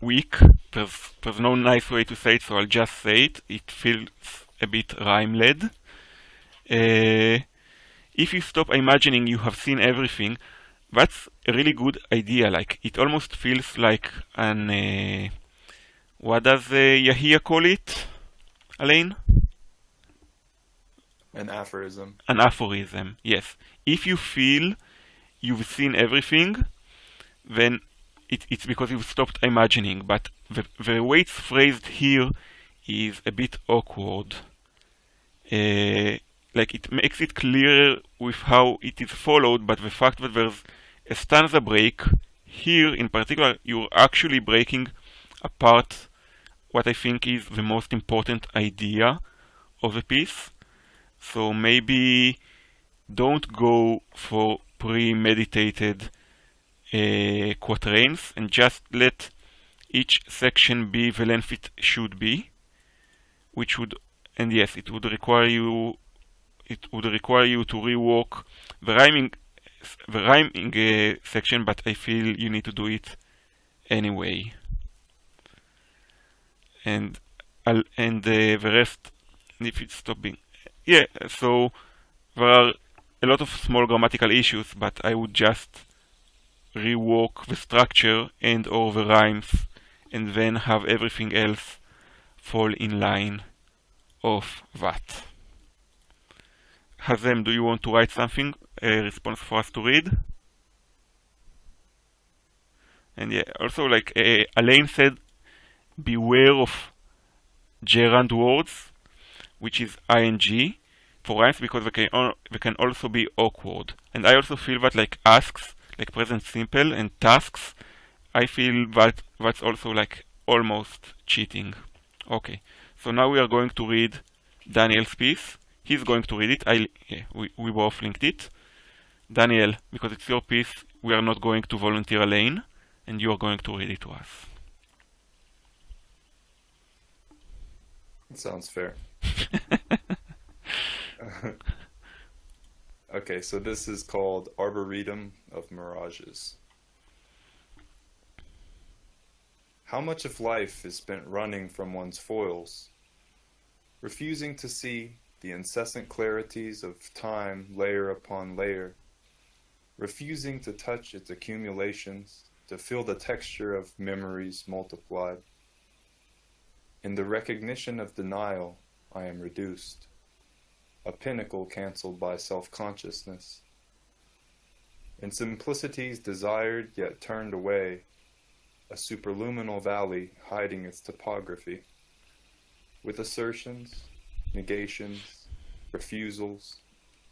weak. There's no nice way to say it, so I'll just say it. It feels a bit rhyme-led. If you stop imagining you have seen everything, that's a really good idea. Like, it almost feels like an what does Yahia call it, Alain? An aphorism. An aphorism, yes. If you feel you've seen everything, then it's because you've stopped imagining. But the way it's phrased here is a bit awkward. Like, it makes it clearer with how it is followed, but the fact that there's a stanza break here in particular, you're actually breaking apart what I think is the most important idea of the piece. So maybe don't go for premeditated quatrains and just let each section be the length it should be, which would, and yes, it would require you to rework the rhyming section, but I feel you need to do it anyway. And the rest, if it's stopping, yeah. So there are a lot of small grammatical issues, but I would just rework the structure and or the rhymes, and then have everything else fall in line of that. Hazem, do you want to write something, a response for us to read? And yeah, also, like Alain said, beware of gerund words, which is ing for rhymes, because they can also be awkward. And I also feel that, like, asks, like present simple, and tasks, I feel that that's also like almost cheating. Okay, so now we are going to read Daniel's piece. He's going to read it. We both linked it. Daniel, because it's your piece, we are not going to volunteer Alain, and you are going to read it to us. It sounds fair. Okay, so this is called Arboretum of Mirages. How much of life is spent running from one's foils, refusing to see the incessant clarities of time layer upon layer, refusing to touch its accumulations, to feel the texture of memories multiplied. In the recognition of denial, I am reduced, a pinnacle cancelled by self-consciousness. In simplicities desired yet turned away, a superluminal valley hiding its topography, with assertions, negations, refusals,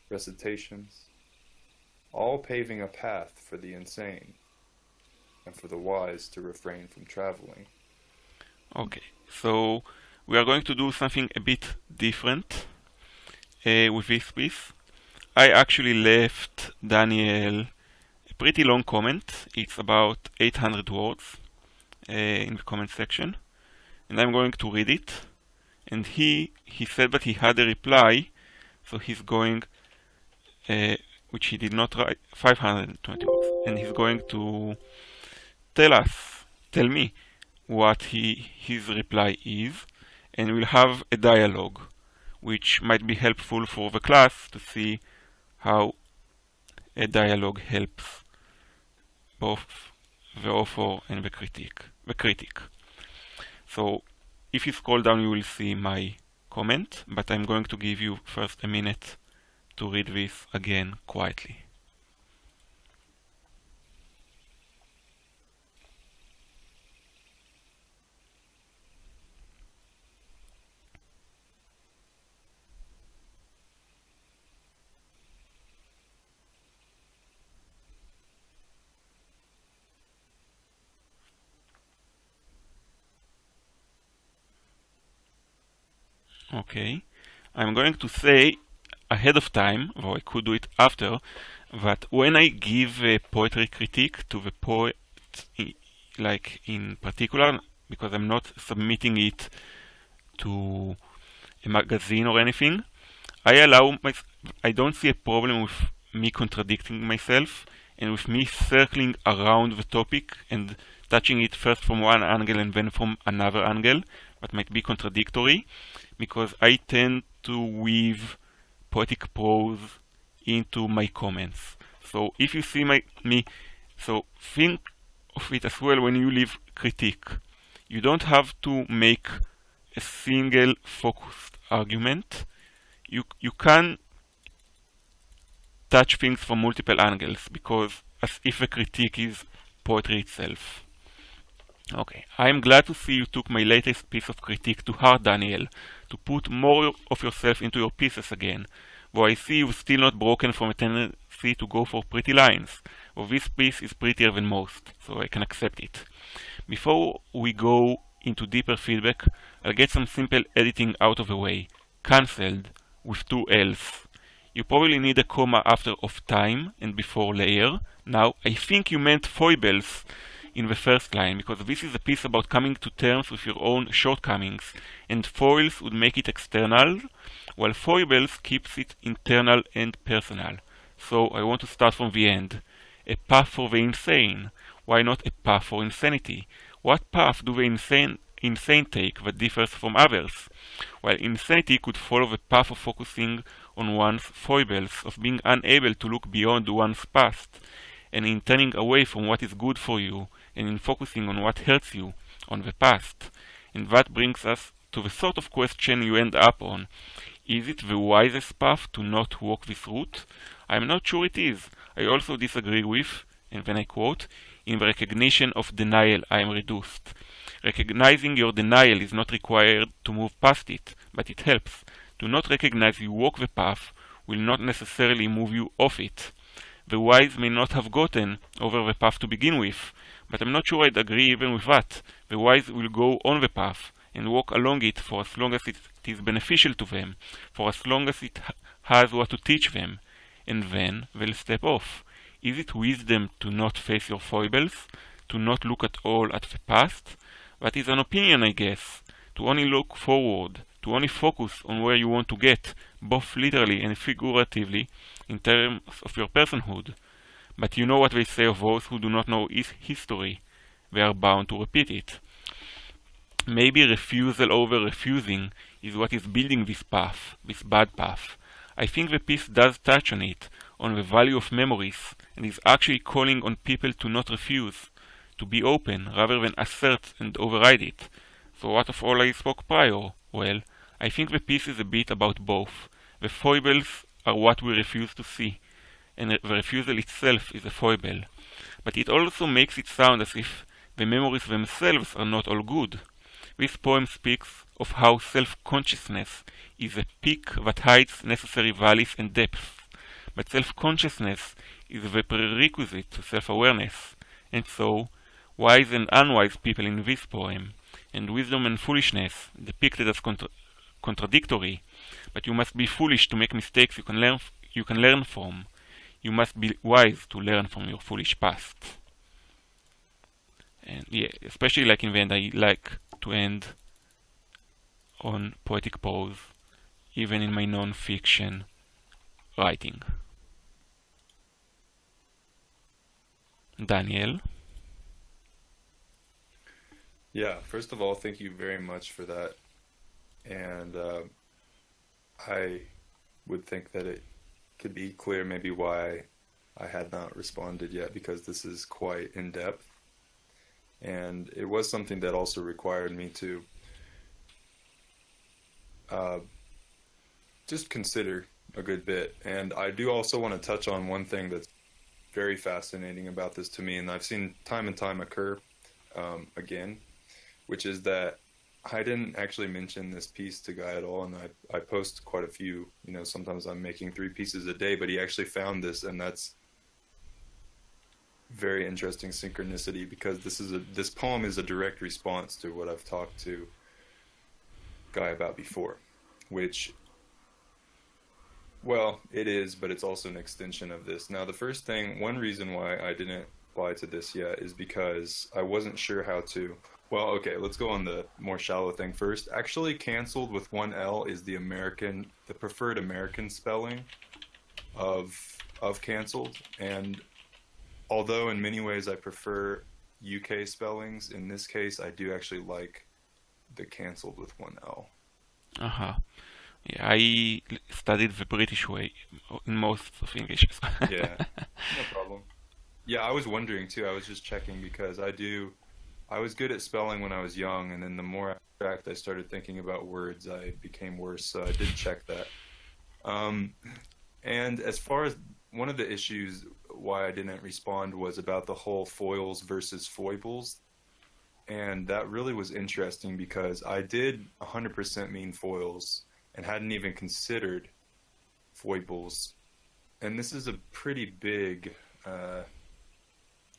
recitations, all paving a path for the insane, and for the wise to refrain from traveling. Okay, so we are going to do something a bit different with this piece. I actually left Daniel a pretty long comment. It's about 800 words in the comment section, and I'm going to read it. And he said that he had a reply, so he's going, which he did not write, 520 words, and he's going to tell me what his reply is, and we'll have a dialogue, which might be helpful for the class to see how a dialogue helps both the author and the critic. So if you scroll down, you will see my comment, but I'm going to give you first a minute to read this again quietly. Okay. I'm going to say ahead of time, or I could do it after, that when I give a poetry critique to the poet, like in particular, because I'm not submitting it to a magazine or anything, I don't see a problem with me contradicting myself and with me circling around the topic and touching it first from one angle and then from another angle that might be contradictory, because I tend to weave poetic prose into my comments. So if you see so think of it as well when you leave critique. You don't have to make a single focused argument. You can touch things from multiple angles, because as if a critique is poetry itself. Okay, I'm glad to see you took my latest piece of critique to heart, Daniel, to put more of yourself into your pieces again, though I see you've still not broken from a tendency to go for pretty lines. Well, this piece is prettier than most, so I can accept it. Before we go into deeper feedback, I'll get some simple editing out of the way. Cancelled with 2 L's. You probably need a comma after of time and before layer. Now, I think you meant foibles in the first line, because this is a piece about coming to terms with your own shortcomings, and foils would make it external, while foibles keeps it internal and personal. So I want to start from the end. A path for the insane. Why not a path for insanity? What path do the insane take that differs from others? While insanity could follow the path of focusing on one's foibles, of being unable to look beyond one's past, and in turning away from what is good for you, and in focusing on what hurts you, on the past. And that brings us to the sort of question you end up on. Is it the wisest path to not walk this route? I'm not sure it is. I also disagree with, and then I quote, in the recognition of denial I am reduced. Recognizing your denial is not required to move past it, but it helps. To not recognize you walk the path will not necessarily move you off it. The wise may not have gotten over the path to begin with, but I'm not sure I'd agree even with that. The wise will go on the path and walk along it for as long as it is beneficial to them, for as long as it has what to teach them, and then they'll step off. Is it wisdom to not face your foibles, to not look at all at the past? That is an opinion, I guess. To only look forward, to only focus on where you want to get, both literally and figuratively, in terms of your personhood. But you know what they say of those who do not know history. They are bound to repeat it. Maybe refusal over refusing is what is building this path, this bad path. I think the piece does touch on it, on the value of memories, and is actually calling on people to not refuse, to be open rather than assert and override it. So what of all I spoke prior? Well, I think the piece is a bit about both. The foibles are what we refuse to see, and the refusal itself is a foible. But it also makes it sound as if the memories themselves are not all good. This poem speaks of how self-consciousness is a peak that hides necessary valleys and depths, but self-consciousness is the prerequisite to self-awareness, and so wise and unwise people in this poem, and wisdom and foolishness depicted as contradictory, but you must be foolish to make mistakes you can learn from. You must be wise to learn from your foolish past. And yeah, especially like in the end, I like to end on poetic prose, even in my non-fiction writing. Daniel? Yeah, first of all, thank you very much for that. And I would think that it could be clear maybe why I had not responded yet, because this is quite in-depth. And it was something that also required me to just consider a good bit. And I do also want to touch on one thing that's very fascinating about this to me, and I've seen time and time occur again, which is that I didn't actually mention this piece to Guy at all, and I post quite a few. You know, sometimes I'm making 3 pieces a day, but he actually found this, and that's very interesting synchronicity, because this poem is a direct response to what I've talked to Guy about before. which, well, it is, but it's also an extension of this. Now, the first thing, one reason why I didn't apply to this yet is because I wasn't sure how to. Well, okay, let's go on the more shallow thing first. Actually, canceled with one L is the preferred American spelling of canceled. And although in many ways I prefer UK spellings, in this case I do actually like the canceled with one L. Uh-huh. Yeah, I studied the British way in most of English. Yeah, no problem. Yeah, I was wondering too. I was just checking because I was good at spelling when I was young, and then the more abstract I started thinking about words, I became worse, so I did check that. And as far as one of the issues why I didn't respond was about the whole foils versus foibles. And that really was interesting because I did 100% mean foils and hadn't even considered foibles. And this is a pretty big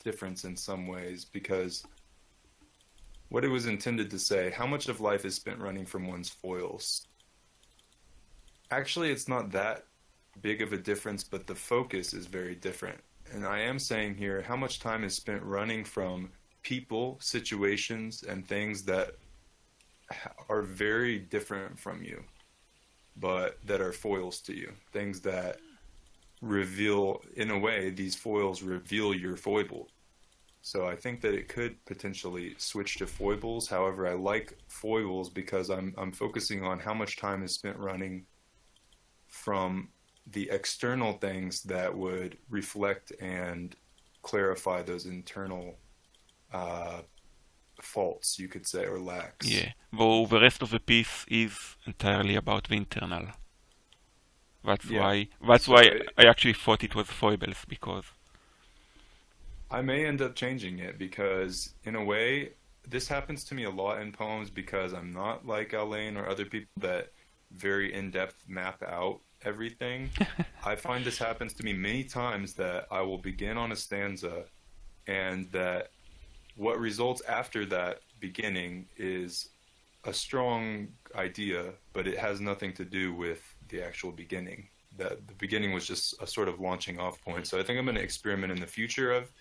difference in some ways, because what it was intended to say, how much of life is spent running from one's foils? Actually, it's not that big of a difference, but the focus is very different. And I am saying here, how much time is spent running from people, situations, and things that are very different from you, but that are foils to you. Things that reveal, in a way, these foils reveal your foible. So I think that it could potentially switch to foibles. However, I like foibles because I'm focusing on how much time is spent running from the external things that would reflect and clarify those internal faults, you could say, or lacks. Yeah, though the rest of the piece is entirely about the internal. That's why I actually thought it was foibles, because I may end up changing it, because in a way this happens to me a lot in poems, because I'm not like Alain or other people that very in-depth map out everything. I find this happens to me many times, that I will begin on a stanza and that what results after that beginning is a strong idea, but it has nothing to do with the actual beginning. That the beginning was just a sort of launching off point. So I think I'm going to experiment in the future of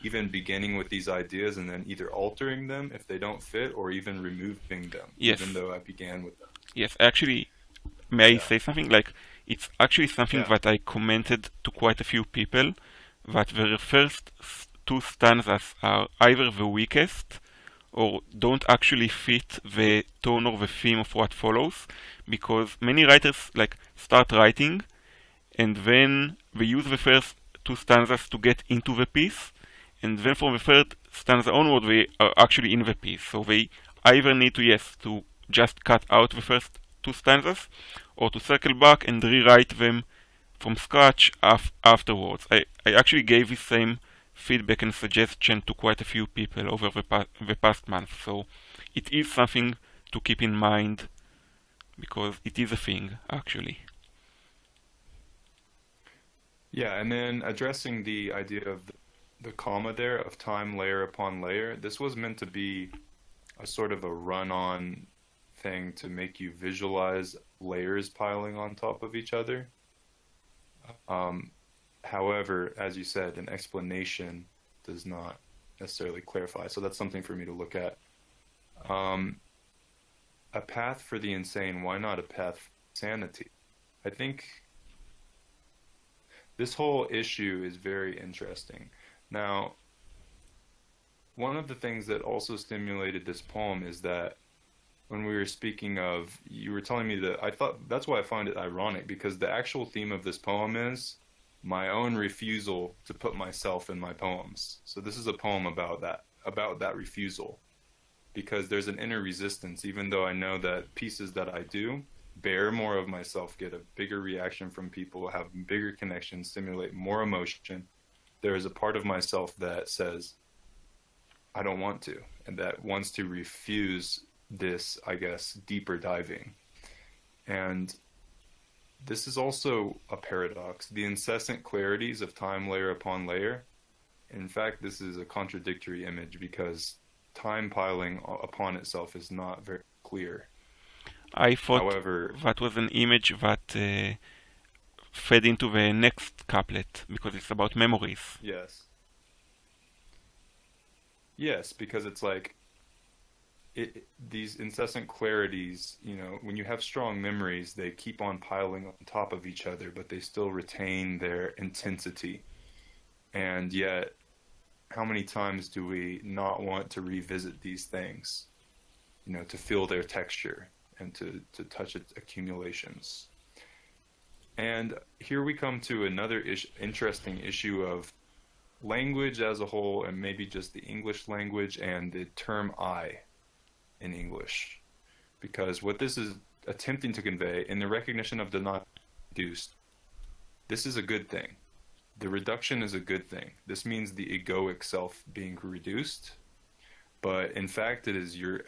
even beginning with these ideas and then either altering them if they don't fit, or even removing them, even though I began with them. Yes, actually, may I say something? Like, it's actually something that I commented to quite a few people, that the first two stanzas are either the weakest or don't actually fit the tone or the theme of what follows, because many writers like start writing and then they use the first two stanzas to get into the piece, and then from the third stanza onward they are actually in the piece. So they either need to just cut out the first two stanzas, or to circle back and rewrite them from scratch afterwards. I actually gave the same feedback and suggestion to quite a few people over the past month, so it is something to keep in mind, because it is a thing, actually. Yeah, and then addressing the idea of the comma there, of time layer upon layer, this was meant to be a sort of a run-on thing to make you visualize layers piling on top of each other. However, as you said, an explanation does not necessarily clarify, so that's something for me to look at. A path for the insane, why not a path for sanity? I think this whole issue is very interesting. Now, one of the things that also stimulated this poem is that when we were speaking of, you were telling me that, I thought, that's why I find it ironic, because the actual theme of this poem is my own refusal to put myself in my poems. So this is a poem about that refusal, because there's an inner resistance, even though I know that pieces that I do bear more of myself, get a bigger reaction from people, have bigger connections, stimulate more emotion. There is a part of myself that says, I don't want to, and that wants to refuse this, I guess, deeper diving. And this is also a paradox. The incessant clarities of time layer upon layer. In fact, this is a contradictory image, because time piling upon itself is not very clear. I thought However, that was an image that fed into the next couplet because it's about memories. yes. Yes, because it's like these incessant clarities, you know, when you have strong memories, they keep on piling on top of each other, but they still retain their intensity. And yet, how many times do we not want to revisit these things, you know, to feel their texture and to touch its accumulations? And here we come to another interesting issue of language as a whole, and maybe just the English language and the term I in English. Because what this is attempting to convey in the recognition of the not reduced, this is a good thing. The reduction is a good thing. This means the egoic self being reduced, but in fact it is your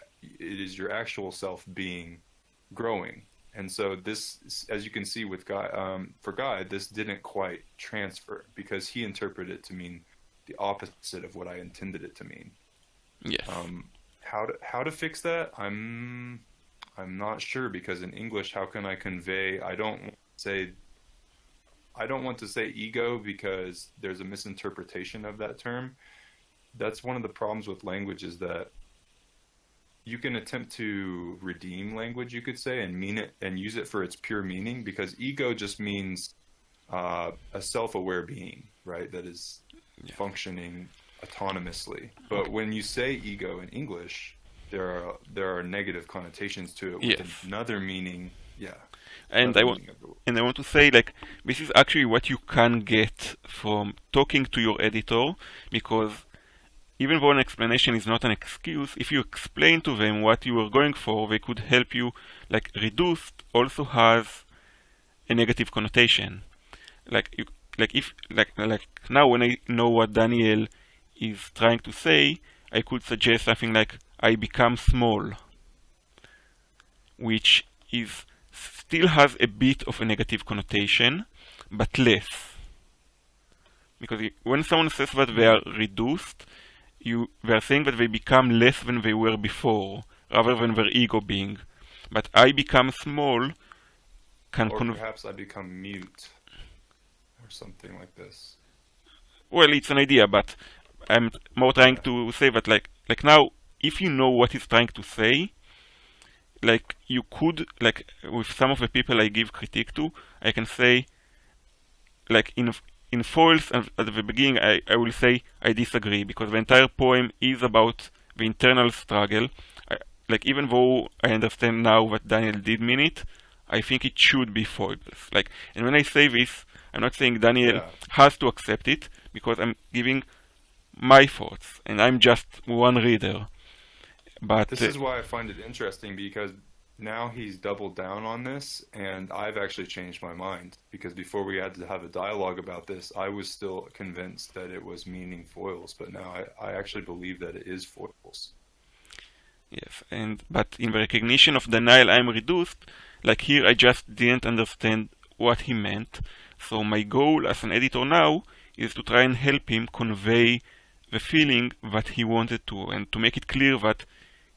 actual self being growing. And so this, as you can see with God, for God, this didn't quite transfer because he interpreted it to mean the opposite of what I intended it to mean. Yes. How to fix that? I'm not sure, because in English, how can I convey? I don't want to say ego because there's a misinterpretation of that term. That's one of the problems with language, is that you can attempt to redeem language, you could say, and mean it and use it for its pure meaning, because ego just means a self-aware being, right? That is functioning autonomously. But when you say ego in English, there are negative connotations to it with another meaning. Yeah. And I want to say, like, this is actually what you can get from talking to your editor, because even though an explanation is not an excuse, if you explain to them what you were going for, they could help you. Like, reduced also has a negative connotation. Like now when I know what Daniel is trying to say, I could suggest something like, I become small, which still has a bit of a negative connotation, but less. Because when someone says that they are reduced, they are saying that they become less than they were before, rather than their ego being. But I become small can or perhaps I become mute, or something like this. Well, it's an idea, but I'm more trying to say that, like now, if you know what he's trying to say, like, you could, like, with some of the people I give critique to, I can say, like, in foils at the beginning, I will say I disagree, because the entire poem is about the internal struggle. Like, even though I understand now that Daniel did mean it, I think it should be foibles. Like, and when I say this, I'm not saying Daniel has to accept it, because I'm giving my thoughts, and I'm just one reader. But this is why I find it interesting, because now he's doubled down on this, and I've actually changed my mind, because before we had to have a dialogue about this, I was still convinced that it was meaning foils, but now I actually believe that it is foils. Yes, but in the recognition of denial, I'm reduced. Like here, I just didn't understand what he meant. So my goal as an editor now is to try and help him convey the feeling that he wanted to, and to make it clear that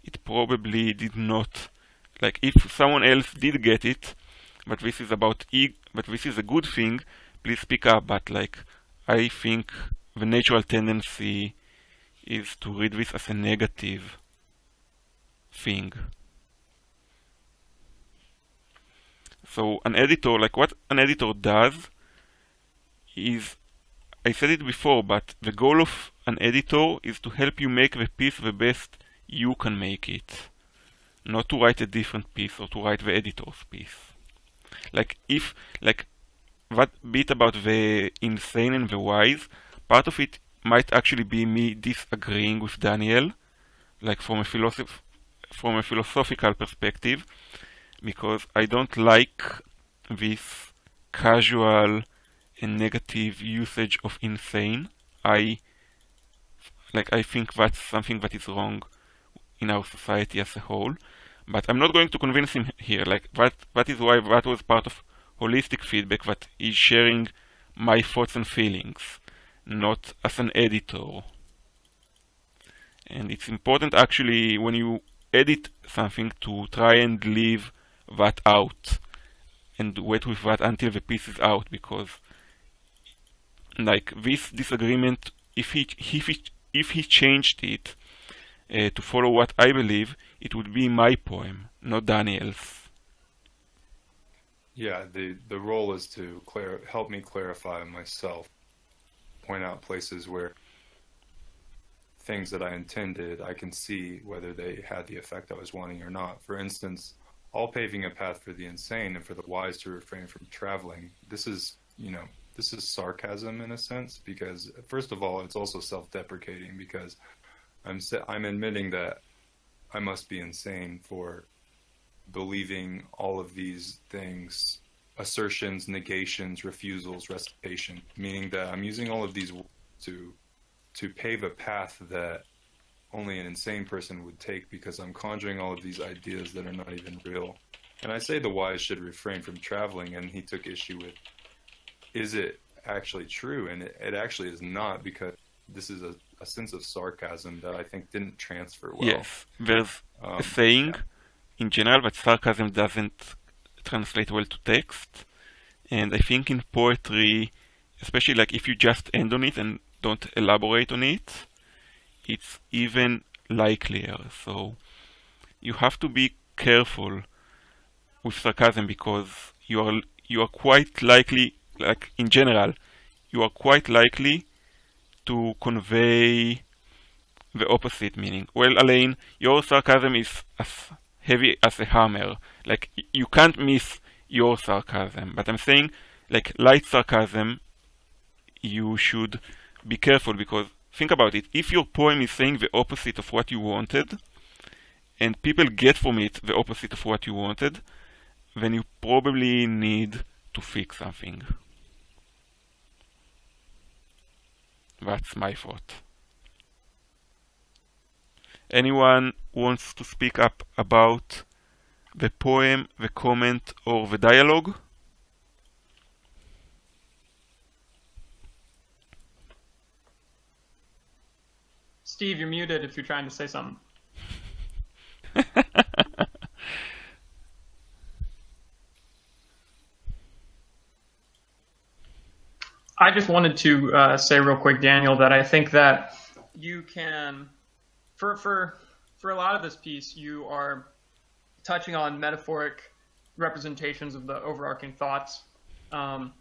it probably did not. Like, if someone else did get it, but this is about but this is a good thing, please speak up. But, like, I think the natural tendency is to read this as a negative thing. So an editor, like, what an editor does is, I said it before, but the goal of an editor is to help you make the piece the best you can make it. Not to write a different piece or to write the editor's piece. Like, that bit about the insane and the wise, part of it might actually be me disagreeing with Daniel, like from a philosophical perspective, because I don't like this casual and negative usage of insane. I think that's something that is wrong in our society as a whole. But I'm not going to convince him here. Like, that is why that was part of holistic feedback, that is sharing my thoughts and feelings, not as an editor. And it's important, actually, when you edit something, to try and leave that out and wait with that until the piece is out, because like this disagreement, if he changed it to follow what I believe, it would be my poem, not Daniel's. Yeah, the role is to help me clarify myself, point out places where things that I intended, I can see whether they had the effect I was wanting or not. For instance, all paving a path for the insane and for the wise to refrain from traveling. This is sarcasm in a sense, because first of all, it's also self-deprecating, because I'm admitting that I must be insane for believing all of these things, assertions, negations, refusals, recitation, meaning that I'm using all of these words to pave a path that only an insane person would take, because I'm conjuring all of these ideas that are not even real. And I say the wise should refrain from traveling, and he took issue with, is it actually true? And it actually is not, because this is a sense of sarcasm that I think didn't transfer well. Yes, there's a saying in general that sarcasm doesn't translate well to text, and I think in poetry, especially like if you just end on it and don't elaborate on it, it's even likelier. So you have to be careful with sarcasm, because you are quite likely, like in general, you are quite likely to convey the opposite meaning. Well, Alain, your sarcasm is as heavy as a hammer. Like you can't miss your sarcasm. But I'm saying, like light sarcasm, you should be careful, because think about it. If your poem is saying the opposite of what you wanted, and people get from it the opposite of what you wanted, then you probably need to fix something. That's my thought. Anyone wants to speak up about the poem, the comment, or the dialogue? Steve, you're muted if you're trying to say something. I just wanted to say real quick, Daniel, that I think that you can, for a lot of this piece, you are touching on metaphoric representations of the overarching thoughts, and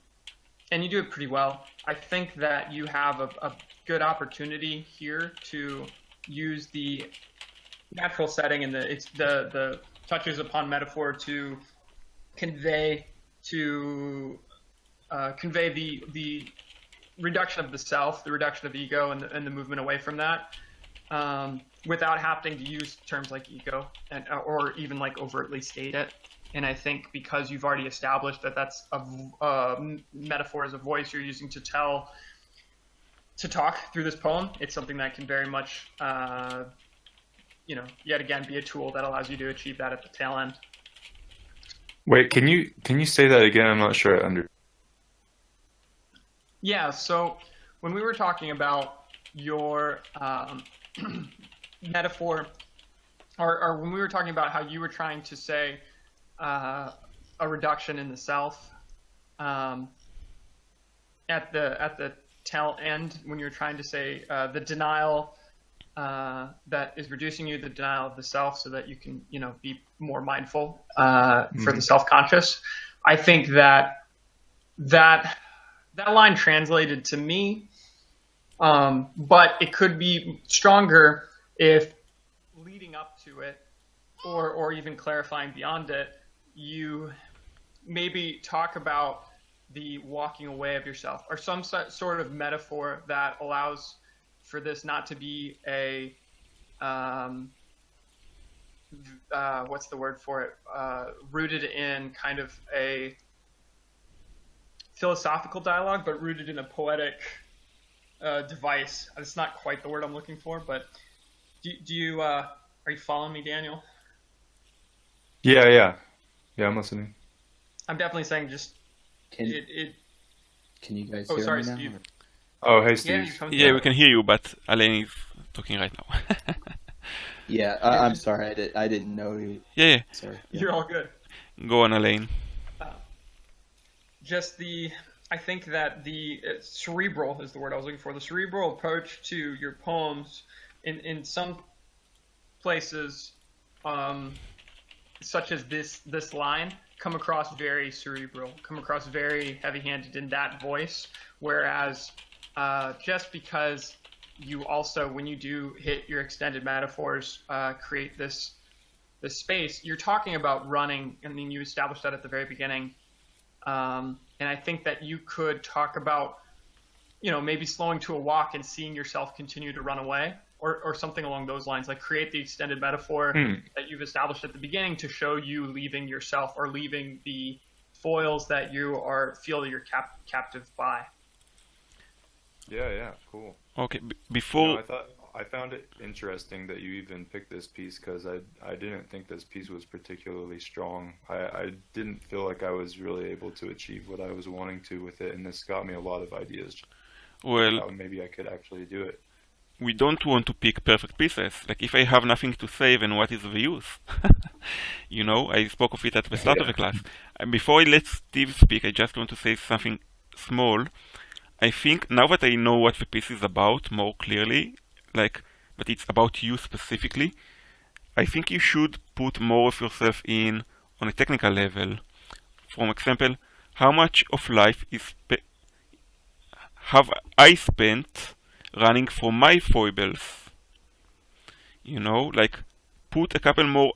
you do it pretty well. I think that you have a good opportunity here to use the natural setting and the touches upon metaphor to convey the reduction of the self, the reduction of ego, and the movement away from that, without having to use terms like ego or even like overtly state it. And I think because you've already established that that's a metaphor as a voice you're using to talk through this poem, it's something that can very much, yet again, be a tool that allows you to achieve that at the tail end. Wait, can you say that again? I'm not sure I understand. Yeah, so when we were talking about your metaphor, or when we were talking about how you were trying to say a reduction in the self at the tail end, when you're trying to say the denial that is reducing you, the denial of the self, so that you can be more mindful for the self-conscious. I think that line translated to me, but it could be stronger if leading up to it, or even clarifying beyond it, you maybe talk about the walking away of yourself, or some sort of metaphor that allows for this not to be a what's the word for it? Rooted in kind of a philosophical dialogue, but rooted in a poetic device. It's not quite the word I'm looking for, but do you are you following me, Daniel? Yeah, I'm listening. I'm definitely saying just Can you guys oh, hear sorry, me now? Steve. Oh, hey, Steve. Yeah, we can hear you, but Alain is talking right now. Yeah, I'm sorry. I didn't know you. Yeah. Sorry. You're all good. Go on, Elaine. I think that the cerebral is the word I was looking for. The cerebral approach to your poems in some places, such as this line, come across very cerebral, come across very heavy-handed in that voice, whereas just because you also, when you do hit your extended metaphors, create this space, you're talking about running. I mean, you established that at the very beginning. And I think that you could talk about, maybe slowing to a walk and seeing yourself continue to run away, or something along those lines. Like create the extended metaphor that you've established at the beginning to show you leaving yourself or leaving the foils that you feel that you're captive by. Yeah, cool. Okay, before... I found it interesting that you even picked this piece because I didn't think this piece was particularly strong. I didn't feel like I was really able to achieve what I was wanting to with it, and this got me a lot of ideas. Well, how maybe I could actually do it. We don't want to pick perfect pieces. Like, if I have nothing to say, then what is the use? I spoke of it at the start of the class. Before I let Steve speak, I just want to say something small. I think now that I know what the piece is about more clearly, but it's about you specifically, I think you should put more of yourself in on a technical level. For example, how much of life have I spent running from my foibles? Put a couple more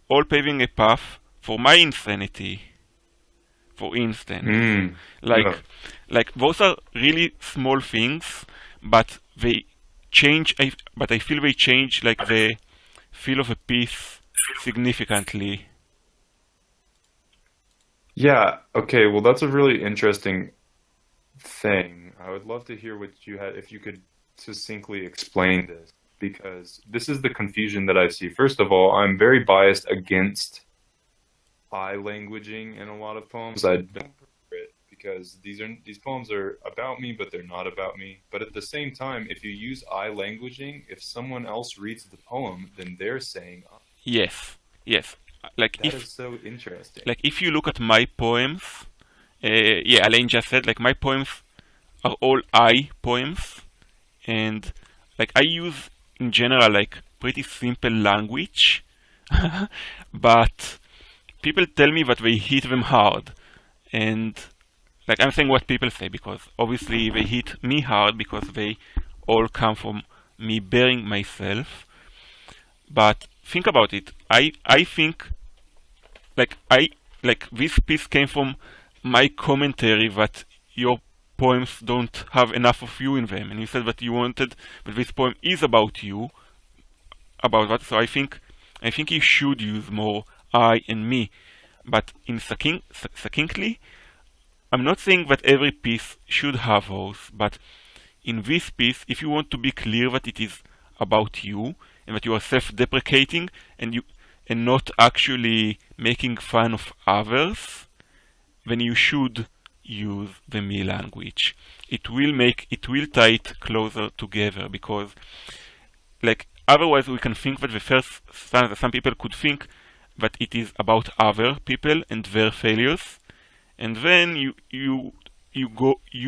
all paving a path for my insanity, for instance. Those are really small things, but they change, but I feel they change the feel of a piece significantly. Yeah, okay, well that's a really interesting thing. I would love to hear what you had, if you could succinctly explain this, because this is the confusion that I see. First of all, I'm very biased against I languaging in a lot of poems. I don't prefer it because these poems are about me, but they're not about me. But at the same time, if you use I languaging, if someone else reads the poem, then they're saying I. Yes. That is so interesting. If you look at my poems, Alain just said, my poems are all I poems, and I use in general pretty simple language, but people tell me that they hit them hard, and I'm saying what people say because obviously they hit me hard because they all come from me bearing myself. But think about it. I think this piece came from my commentary that your poems don't have enough of you in them, and you said that you wanted that this poem is about you, about that. So I think you should use more I and me. But in succinctly, I'm not saying that every piece should have those, but in this piece, if you want to be clear that it is about you and that you are self-deprecating and not actually making fun of others, then you should use the me language. It will tie it closer together, because otherwise we can think that the first stanza, some people could think that it is about other people and their failures, and then you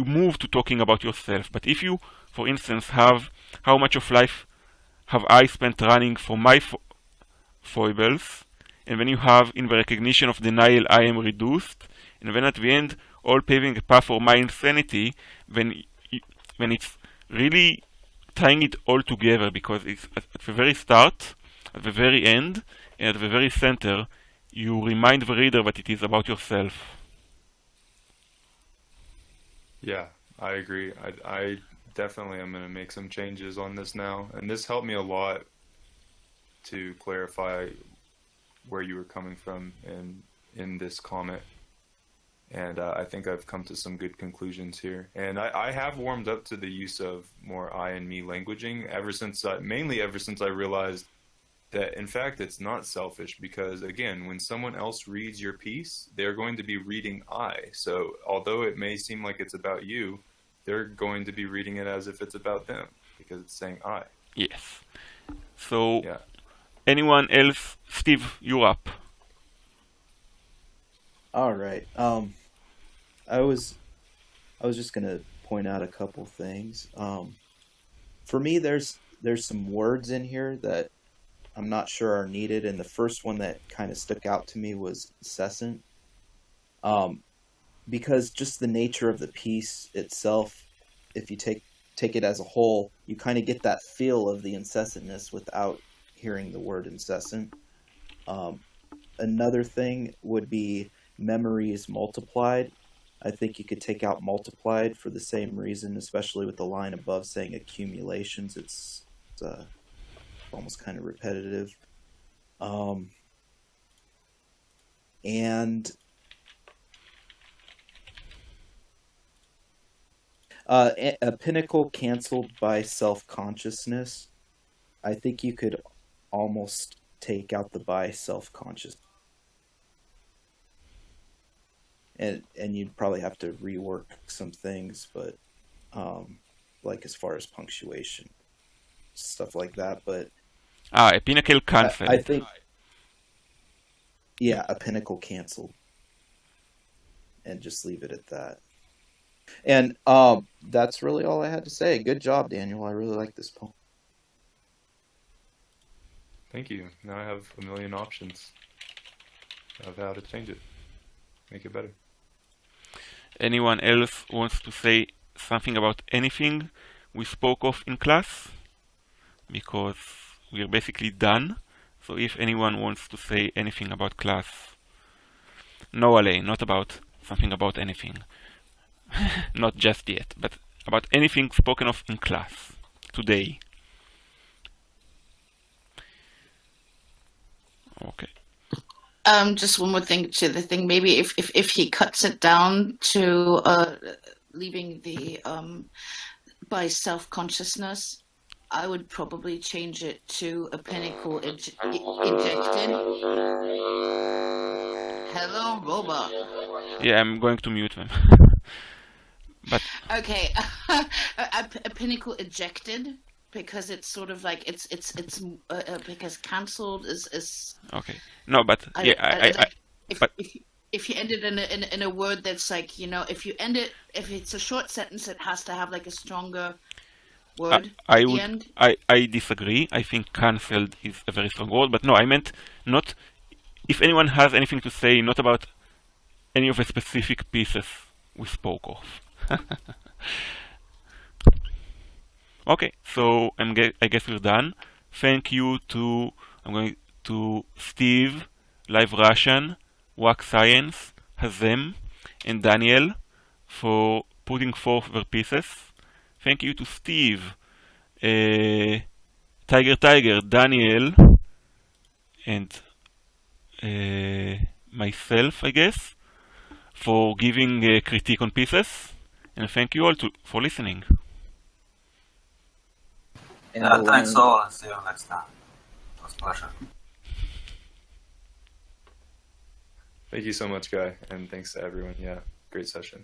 move to talking about yourself. But if you, for instance, have how much of life have I spent running for my foibles, and then you have in the recognition of denial I am reduced, and then at the end all paving a path for my insanity, when it's really tying it all together, because it's at the very start, at the very end, and at the very center, you remind the reader that it is about yourself. Yeah, I agree. I definitely am going to make some changes on this now, and this helped me a lot to clarify where you were coming from in this comment. And I think I've come to some good conclusions here. And I have warmed up to the use of more I and me languaging mainly ever since I realized that, in fact, it's not selfish, because, again, when someone else reads your piece, they're going to be reading I. So although it may seem like it's about you, they're going to be reading it as if it's about them, because it's saying I. Yes. So, Anyone else? Steve, you're up. All right. I was just gonna point out a couple things. For me, there's some words in here that I'm not sure are needed, and the first one that kind of stuck out to me was incessant. Because just the nature of the piece itself, if you take it as a whole, you kind of get that feel of the incessantness without hearing the word incessant. Another thing would be memories multiplied. I think you could take out multiplied for the same reason, especially with the line above saying accumulations. It's almost kind of repetitive. And a pinnacle canceled by self-consciousness. I think you could almost take out the by self-conscious. And you'd probably have to rework some things, but like as far as punctuation, stuff like that. But a pinnacle cancelled. I think, yeah, a pinnacle canceled, and just leave it at that. And that's really all I had to say. Good job, Daniel. I really like this poem. Thank you. Now I have a million options of how to change it, make it better. Anyone else wants to say something about anything we spoke of in class? Because we're basically done. So if anyone wants to say anything about class, no, Ale, not about something about anything. Not just yet, but about anything spoken of in class today. Okay. Just one more thing to the thing. Maybe if he cuts it down to leaving the by self-consciousness, I would probably change it to a pinnacle ejected. Hello, robot. Yeah, I'm going to mute them. But okay, a pinnacle ejected. Because it's sort of like it's because cancelled is okay. No, but if you end it in a word that's like, you know, if it's a short sentence, it has to have like a stronger word at the end. I disagree. I think cancelled is a very strong word, but no, I meant not. If anyone has anything to say, not about any of the specific pieces we spoke of. Okay, so I guess we're done. Thank you to Steve, Live Russian, Wax Science, Hazem, and Daniel for putting forth their pieces. Thank you to Steve, Tiger, Daniel, and myself, I guess, for giving a critique on pieces. And thank you all for listening. Thanks all, and see you next time. It was a pleasure. Thank you so much, Guy, and thanks to everyone. Yeah, great session.